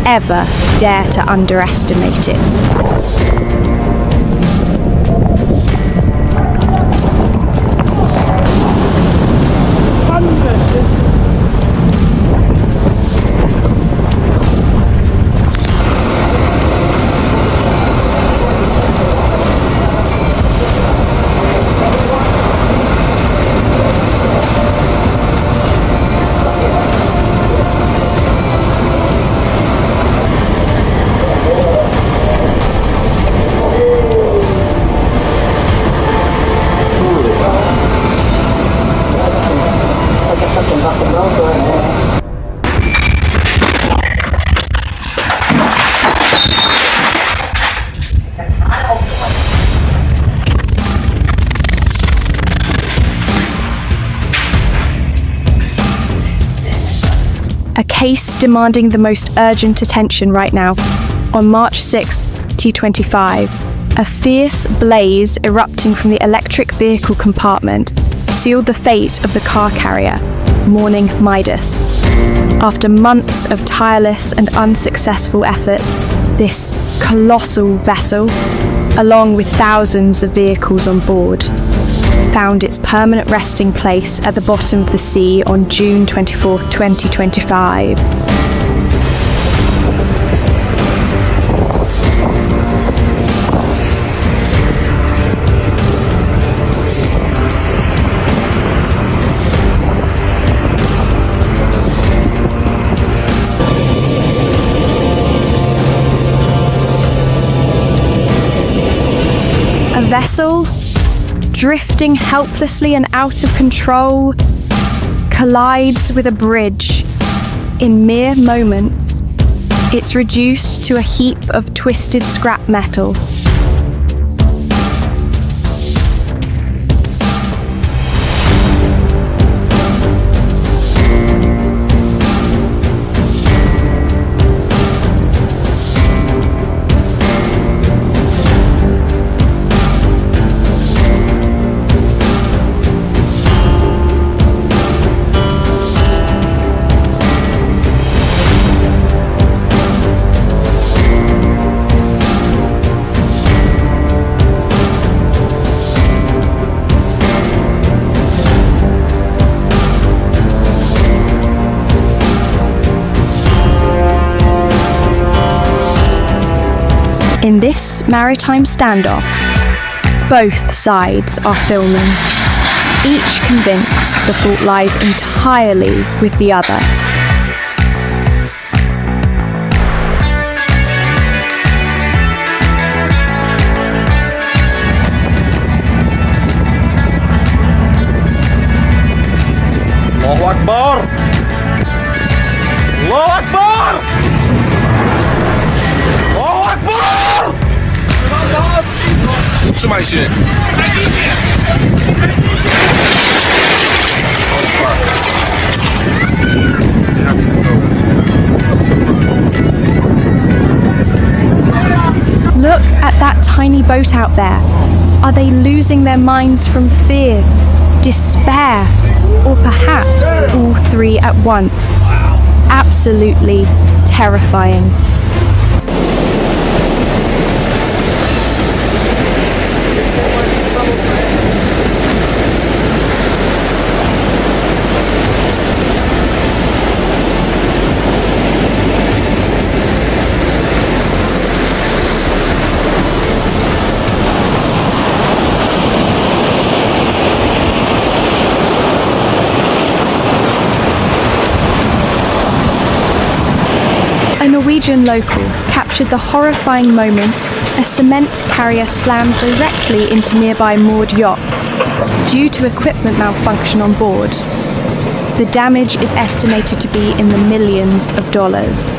A: ever dare to underestimate it. a case demanding the most urgent attention right now. On March 6, 2025, a fierce blaze erupting from the electric vehicle compartment sealed the fate of the car carrier, mourning Midas. After months of tireless and unsuccessful efforts, this colossal vessel, along with thousands of vehicles on board, found its permanent resting place at the bottom of the sea on June 24, 2025. A vessel, drifting helplessly and out of control, collides with a bridge. In mere moments, it's reduced to a heap of twisted scrap metal. In this maritime standoff, both sides are filming, each convinced the fault lies entirely with the other.
E: Allahu Akbar! Allahu Akbar! Allahu Akbar! Trzymaj się!
A: Look at that tiny boat out there. Are they losing their minds from fear, despair, or perhaps all three at once? Absolutely terrifying. A Norwegian local captured the horrifying moment a cement carrier slammed directly into nearby moored yachts due to equipment malfunction on board. The damage is estimated to be in the millions of dollars.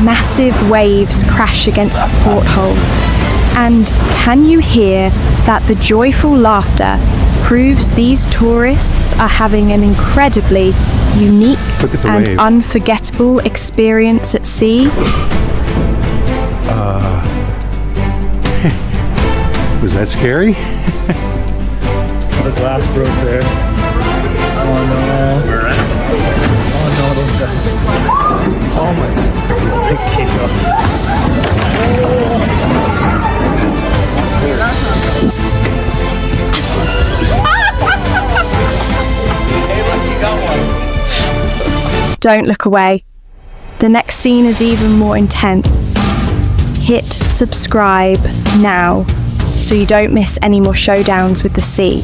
A: Massive waves crash against the porthole, and can you hear that the joyful laughter proves these tourists are having an incredibly unique and
E: wave.
A: unforgettable experience at sea?
E: Was that scary?
F: The glass broke there. Oh no. Where at? Oh no, those guys. Oh my god. Pick it up. Hey, look, you got one.
A: Don't look away. The next scene is even more intense. Hit subscribe now so you don't miss any more showdowns with the sea.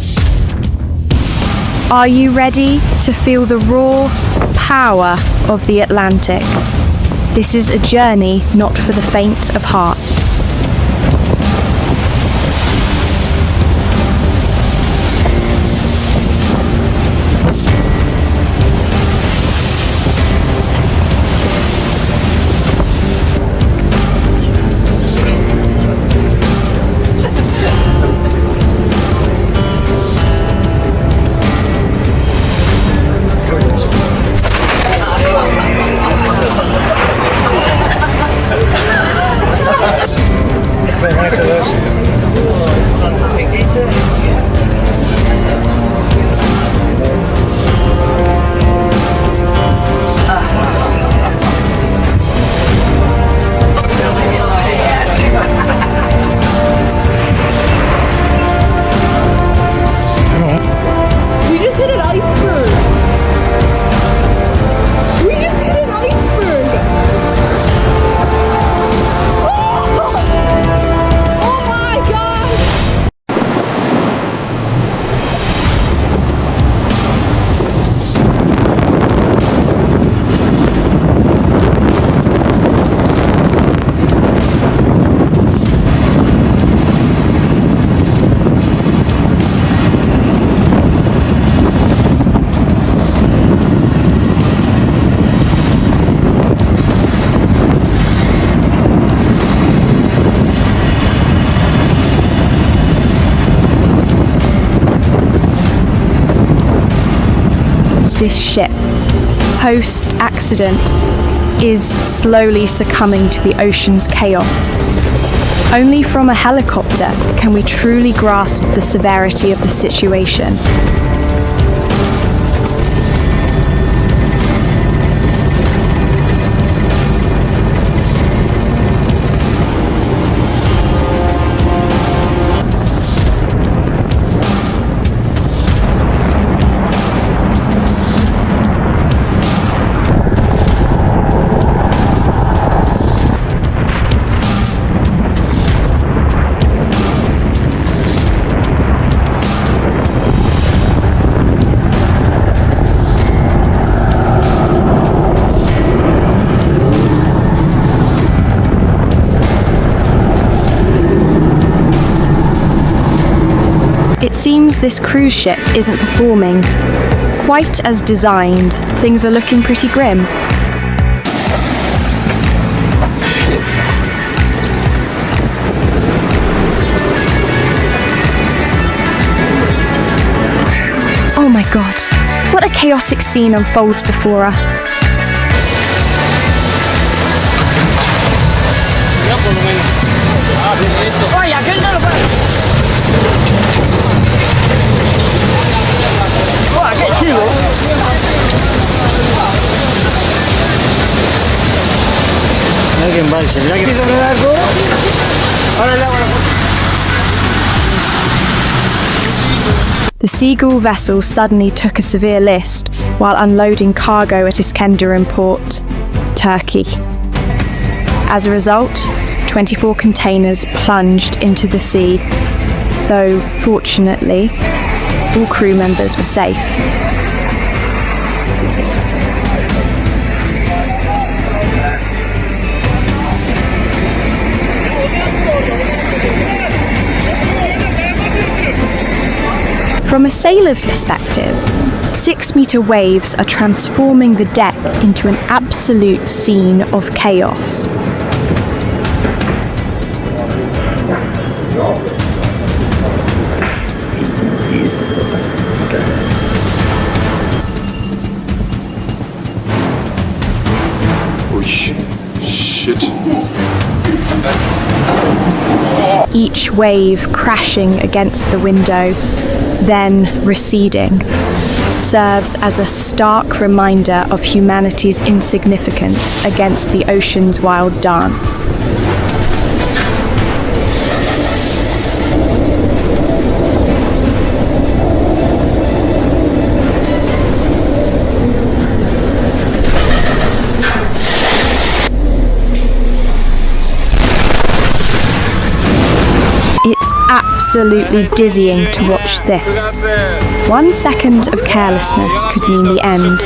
A: Are you ready to feel the raw power of the Atlantic? This is a journey not for the faint of heart. this ship, post-accident, is slowly succumbing to the ocean's chaos. Only from a helicopter can we truly grasp the severity of the situation. It seems this cruise ship isn't performing quite as designed. Things are looking pretty grim. Oh my god, what a chaotic scene unfolds before us. The Seagull vessel suddenly took a severe list while unloading cargo at Iskenderun port, Turkey. As a result, 24 containers plunged into the sea, though fortunately, all crew members were safe. From a sailor's perspective, 6-meter waves are transforming the deck into an absolute scene of chaos.
E: Oh shit.
A: Each wave crashing against the window, then receding, serves as a stark reminder of humanity's insignificance against the ocean's wild dance. It's absolutely dizzying to watch this. 1 second of carelessness could mean the end.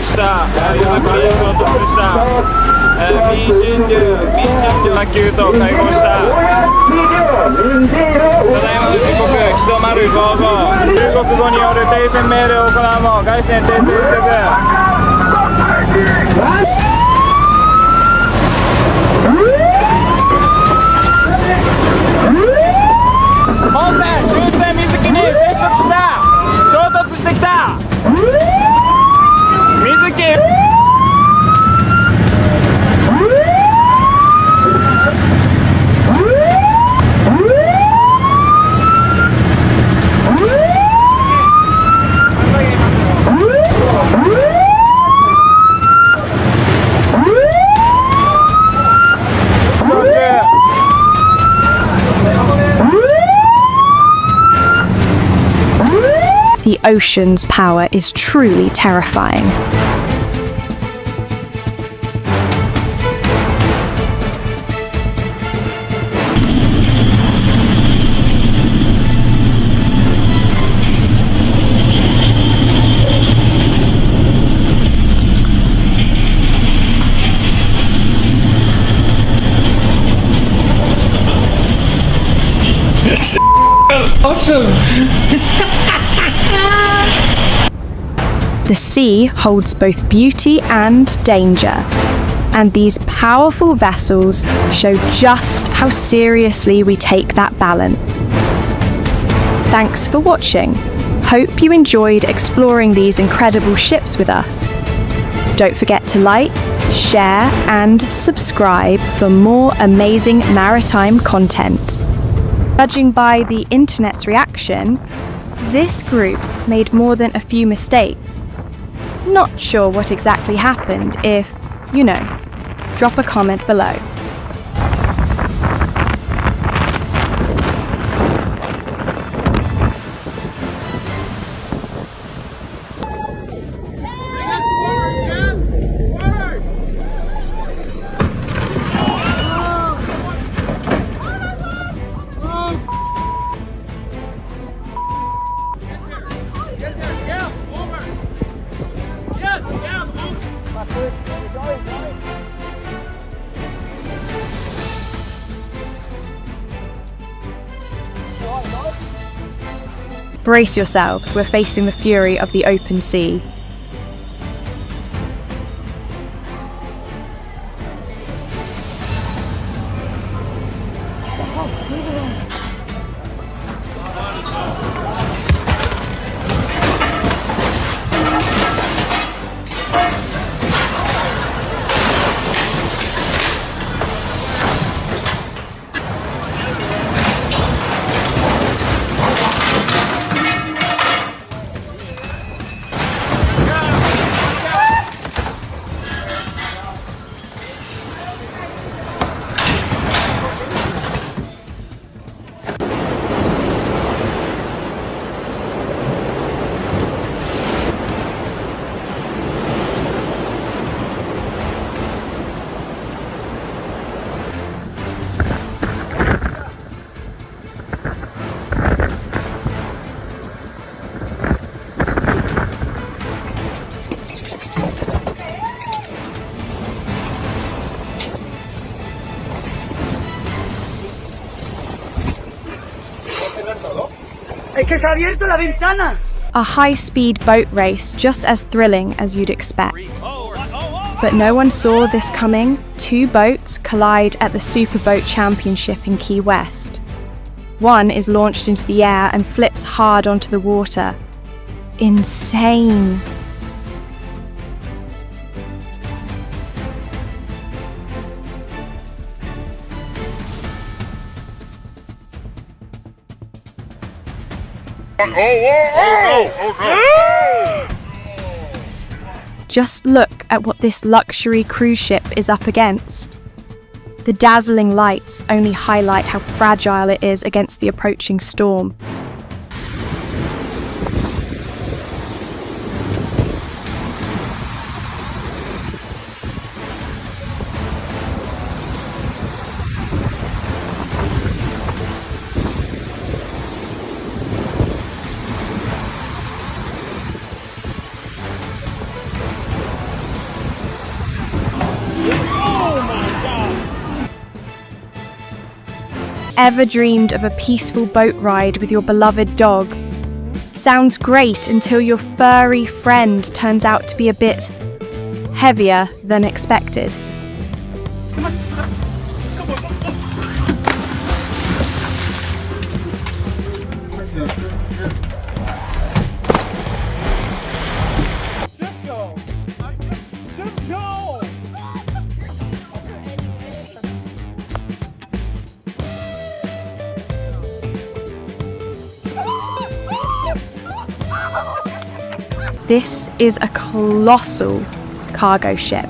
A: The ocean's power is truly terrifying.
C: Awesome!
A: The sea holds both beauty and danger, and these powerful vessels show just how seriously we take that balance. Thanks for watching. Hope you enjoyed exploring these incredible ships with us. Don't forget to like, share, and subscribe for more amazing maritime content. Judging by the internet's reaction, this group made more than a few mistakes. Not sure what exactly happened. If you know, drop a comment below. Brace yourselves, we're facing the fury of the open sea. A high-speed boat race just as thrilling as you'd expect. But no one saw this coming. Two boats collide at the Superboat Championship in Key West. One is launched into the air and flips hard onto the water. Insane. Just look at what this luxury cruise ship is up against. The dazzling lights only highlight how fragile it is against the approaching storm. Ever dreamed of a peaceful boat ride with your beloved dog? Sounds great until your furry friend turns out to be a bit heavier than expected. This is a colossal cargo ship.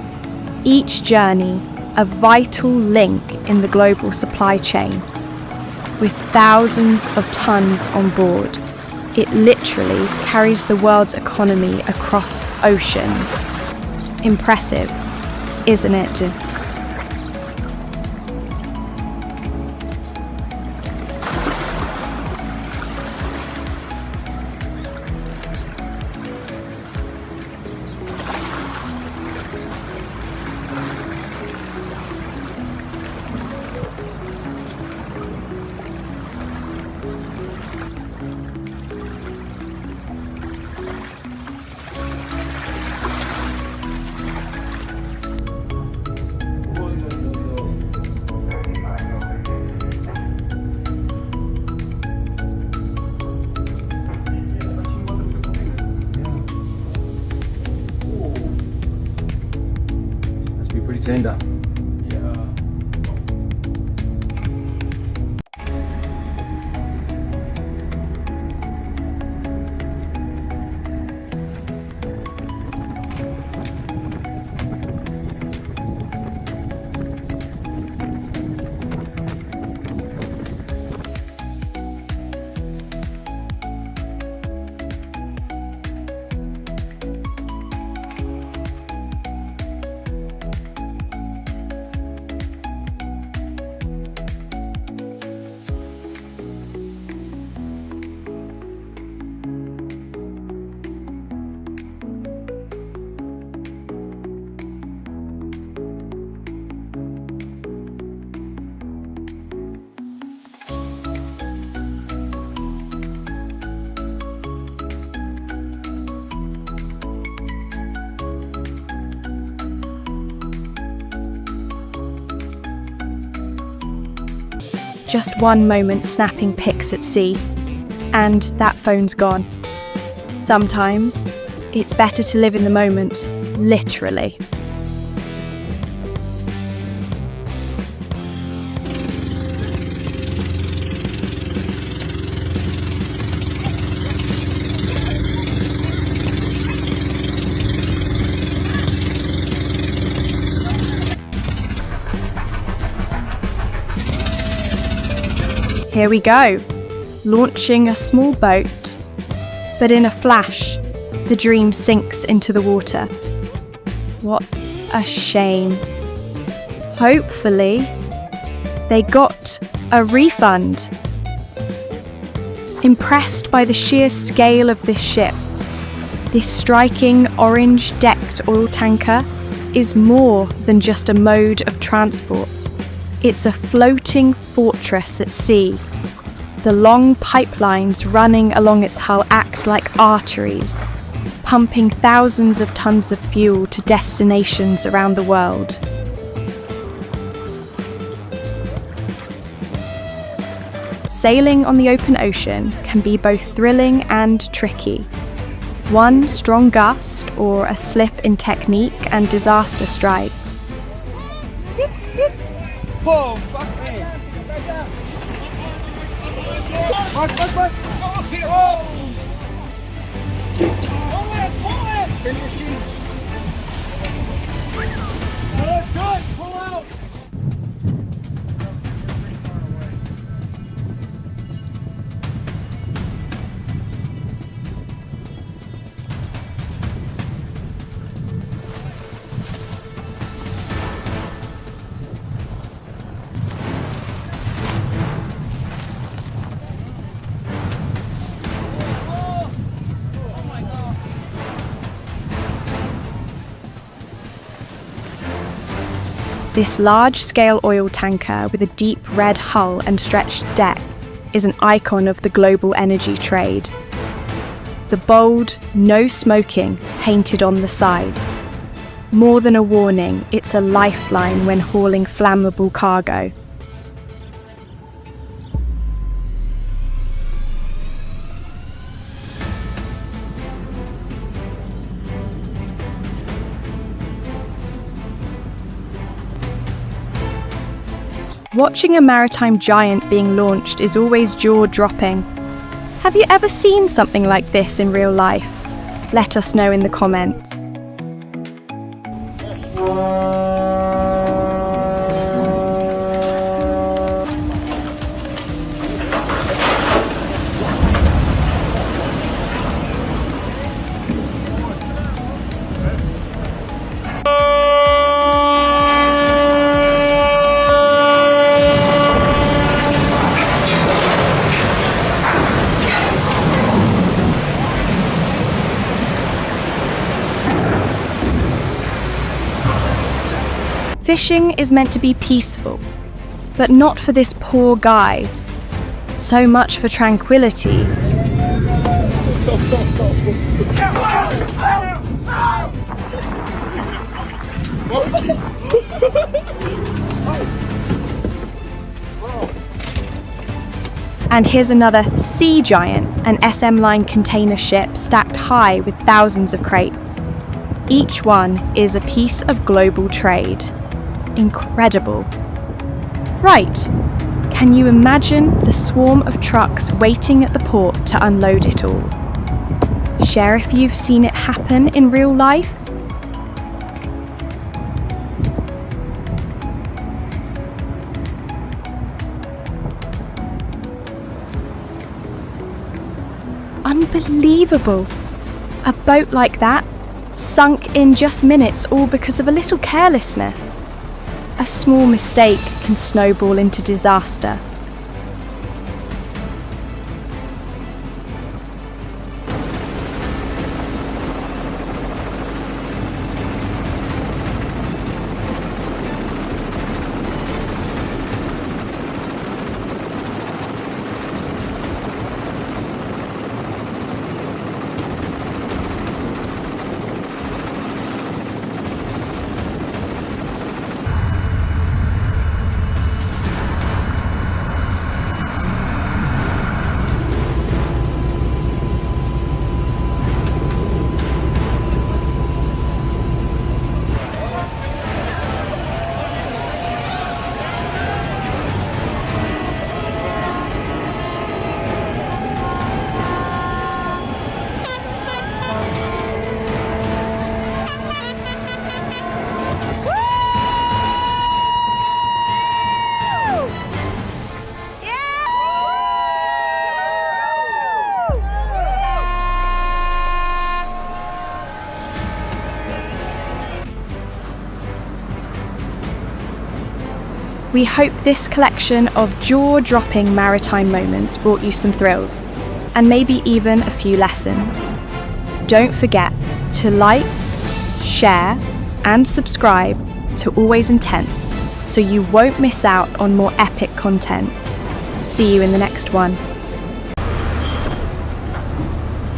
A: Each journey a vital link in the global supply chain. With thousands of tons on board, it literally carries the world's economy across oceans. Impressive, isn't it?
C: Kinda.
A: Just one moment snapping pics at sea, and that phone's gone. Sometimes, it's better to live in the moment, literally. Here we go, launching a small boat, but in a flash, the dream sinks into the water. What a shame. Hopefully, they got a refund. Impressed by the sheer scale of this ship, this striking orange-decked oil tanker is more than just a mode of transport. It's a floating fortress at sea. The long pipelines running along its hull act like arteries, pumping thousands of tons of fuel to destinations around the world. Sailing on the open ocean can be both thrilling and tricky. One strong gust or a slip in technique and disaster strikes.
C: Whoa, fuck me. Mark. Oh! Pull it! Turn your sheets. Good, pull out!
A: This large-scale oil tanker with a deep red hull and stretched deck is an icon of the global energy trade. The bold "No Smoking" painted on the side. More than a warning, it's a lifeline when hauling flammable cargo. Watching a maritime giant being launched is always jaw-dropping. Have you ever seen something like this in real life? Let us know in the comments. Fishing is meant to be peaceful, but not for this poor guy. So much for tranquility. And here's another sea giant, an SM line container ship stacked high with thousands of crates. Each one is a piece of global trade. incredible. Right, can you imagine the swarm of trucks waiting at the port to unload it all? Share if you've seen it happen in real life. Unbelievable! A boat like that, sunk in just minutes, all because of a little carelessness. A small mistake can snowball into disaster. We hope this collection of jaw-dropping maritime moments brought you some thrills, and maybe even a few lessons. Don't forget to like, share, and subscribe to Always Intense so you won't miss out on more epic content. See you in the next one.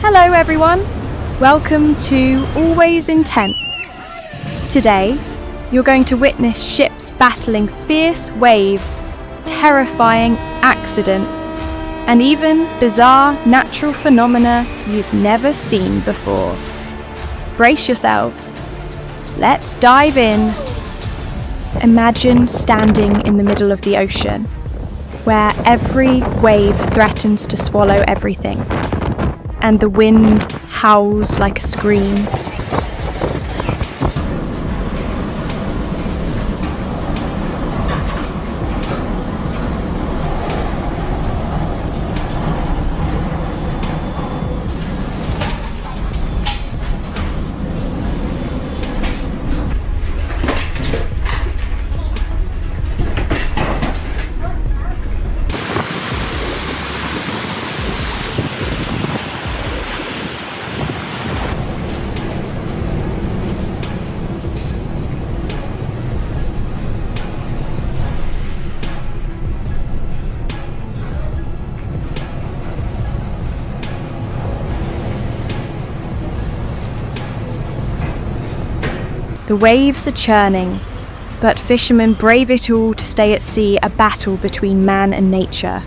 A: Hello everyone, welcome to Always Intense. Today, you're going to witness ships battling fierce waves, terrifying accidents, and even bizarre natural phenomena you've never seen before. Brace yourselves. Let's dive in. Imagine standing in the middle of the ocean, where every wave threatens to swallow everything, and the wind howls like a scream. The waves are churning, but fishermen brave it all to stay at sea, a battle between man and nature.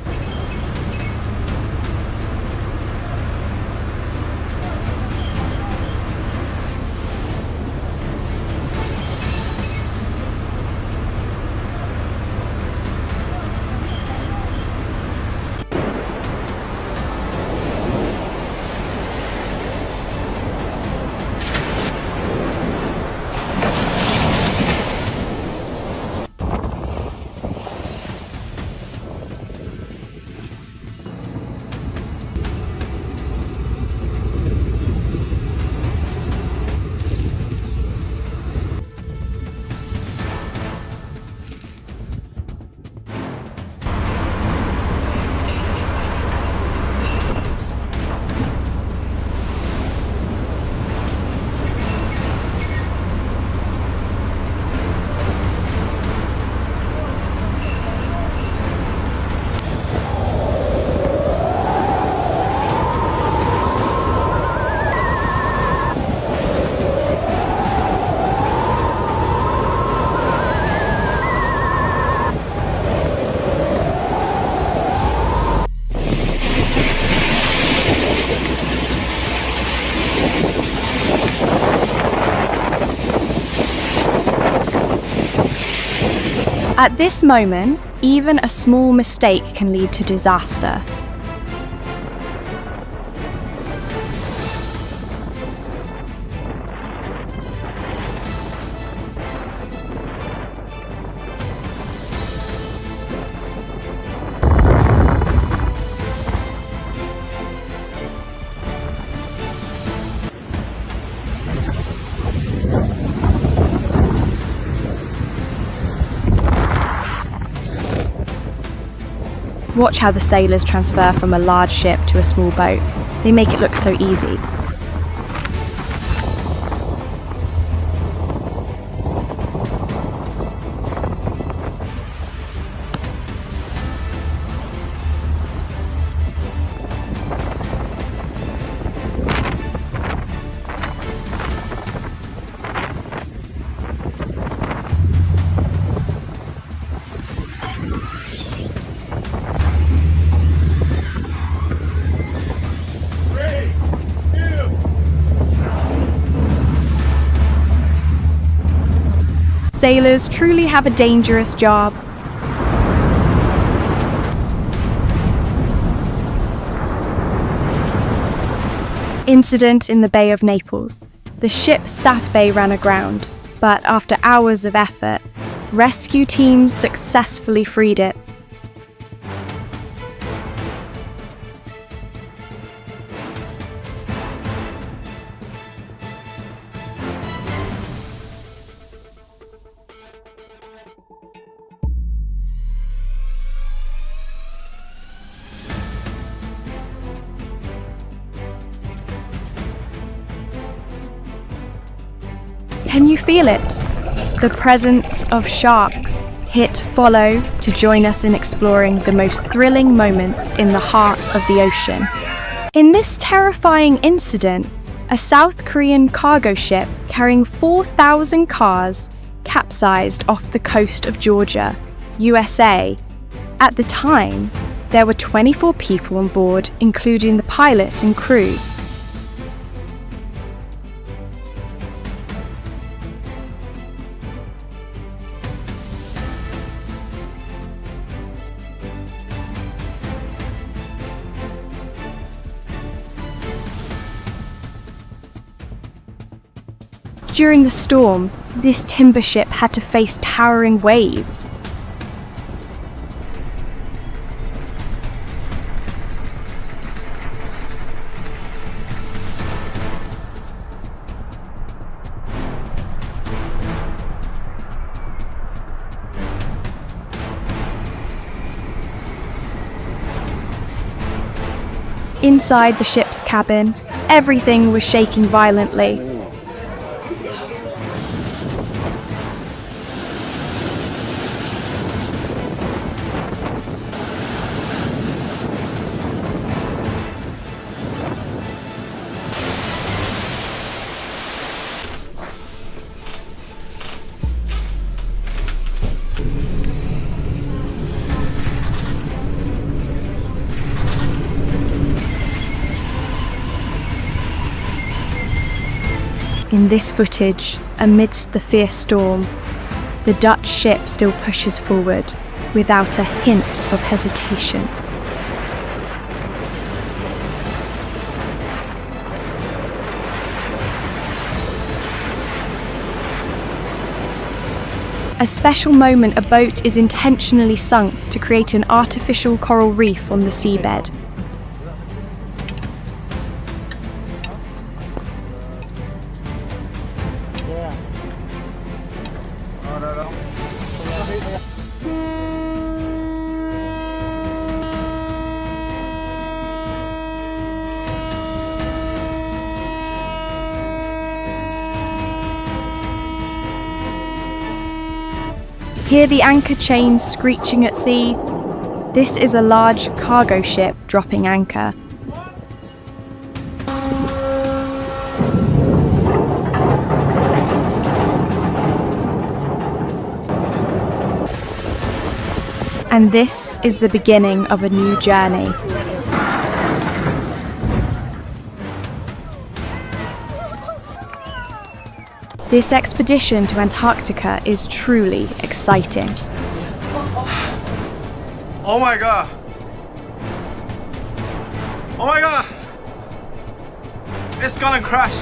A: At this moment, even a small mistake can lead to disaster. Watch how the sailors transfer from a large ship to a small boat. They make it look so easy. Sailors truly have a dangerous job. Incident in the Bay of Naples. The ship South Bay ran aground, but after hours of effort, rescue teams successfully freed it. Can you feel it? The presence of sharks. Hit follow to join us in exploring the most thrilling moments in the heart of the ocean. In this terrifying incident, a South Korean cargo ship carrying 4,000 cars capsized off the coast of Georgia, USA. At the time, there were 24 people on board, including the pilot and crew. During the storm, this timber ship had to face towering waves. Inside the ship's cabin, everything was shaking violently. In this footage, amidst the fierce storm, the Dutch ship still pushes forward without a hint of hesitation. A special moment, a boat is intentionally sunk to create an artificial coral reef on the seabed. Hear the anchor chains screeching at sea? This is a large cargo ship dropping anchor. And this is the beginning of a new journey. This expedition to Antarctica is truly exciting.
E: Oh my god. Oh my god. It's gonna crash.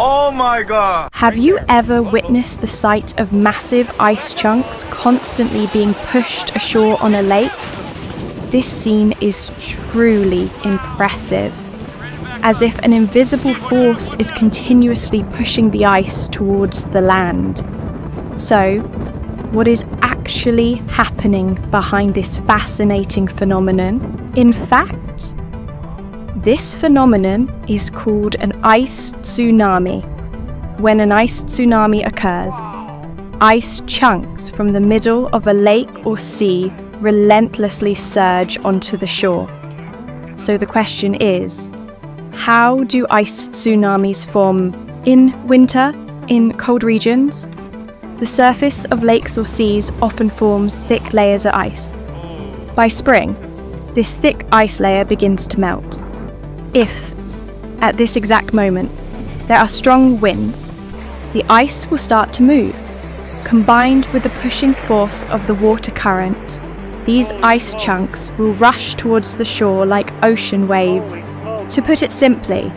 E: Oh my god.
A: Have you ever witnessed the sight of massive ice chunks constantly being pushed ashore on a lake? This scene is truly impressive, as if an invisible force is continuously pushing the ice towards the land. So, what is actually happening behind this fascinating phenomenon? In fact, this phenomenon is called an ice tsunami. When an ice tsunami occurs, ice chunks from the middle of a lake or sea relentlessly surge onto the shore. So the question is, how do ice tsunamis form in winter in cold regions? The surface of lakes or seas often forms thick layers of ice. By spring, this thick ice layer begins to melt. If, at this exact moment, there are strong winds, the ice will start to move. Combined with the pushing force of the water current, these ice chunks will rush towards the shore like ocean waves. To put it simply,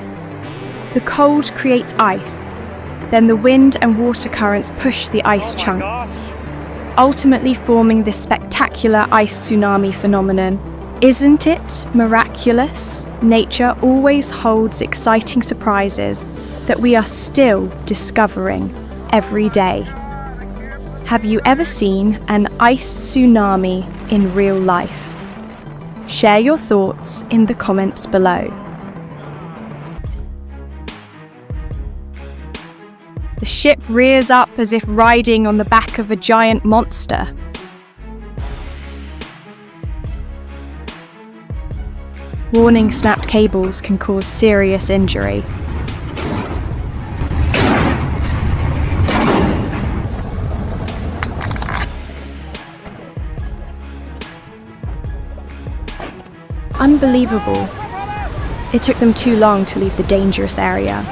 A: the cold creates ice, then the wind and water currents push the ice chunks, ultimately forming this spectacular ice tsunami phenomenon. Isn't it miraculous? Nature always holds exciting surprises that we are still discovering every day. Have you ever seen an ice tsunami in real life? Share your thoughts in the comments below. The ship rears up as if riding on the back of a giant monster. Warning snapped cables can cause serious injury. Unbelievable. It took them too long to leave the dangerous area.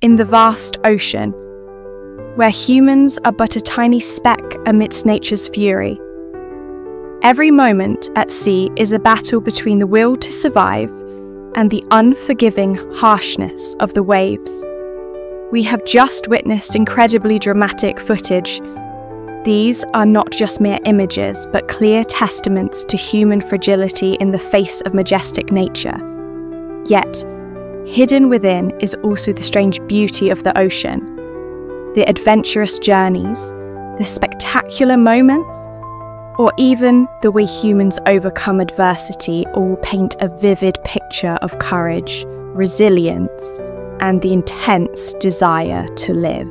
A: In the vast ocean, where humans are but a tiny speck amidst nature's fury. Every moment at sea is a battle between the will to survive and the unforgiving harshness of the waves. We have just witnessed incredibly dramatic footage. These are not just mere images, but clear testaments to human fragility in the face of majestic nature. Yet, hidden within is also the strange beauty of the ocean, the adventurous journeys, the spectacular moments, or even the way humans overcome adversity all paint a vivid picture of courage, resilience, and the intense desire to live.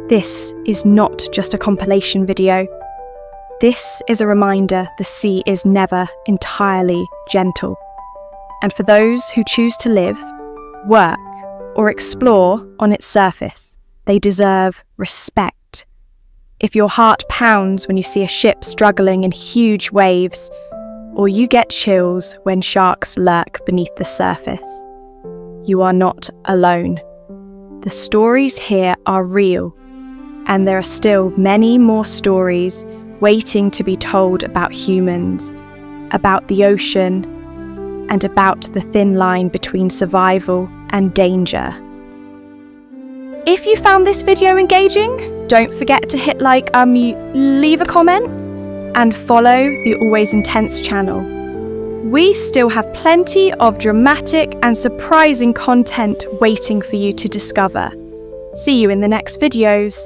A: This is not just a compilation video. This is a reminder the sea is never entirely gentle. And for those who choose to live, work, or explore on its surface, they deserve respect. If your heart pounds when you see a ship struggling in huge waves, or you get chills when sharks lurk beneath the surface, you are not alone. The stories here are real, and there are still many more stories waiting to be told about humans, about the ocean, and about the thin line between survival and danger. If you found this video engaging, don't forget to hit like, leave a comment, and follow the Always Intense channel. We still have plenty of dramatic and surprising content waiting for you to discover. See you in the next videos.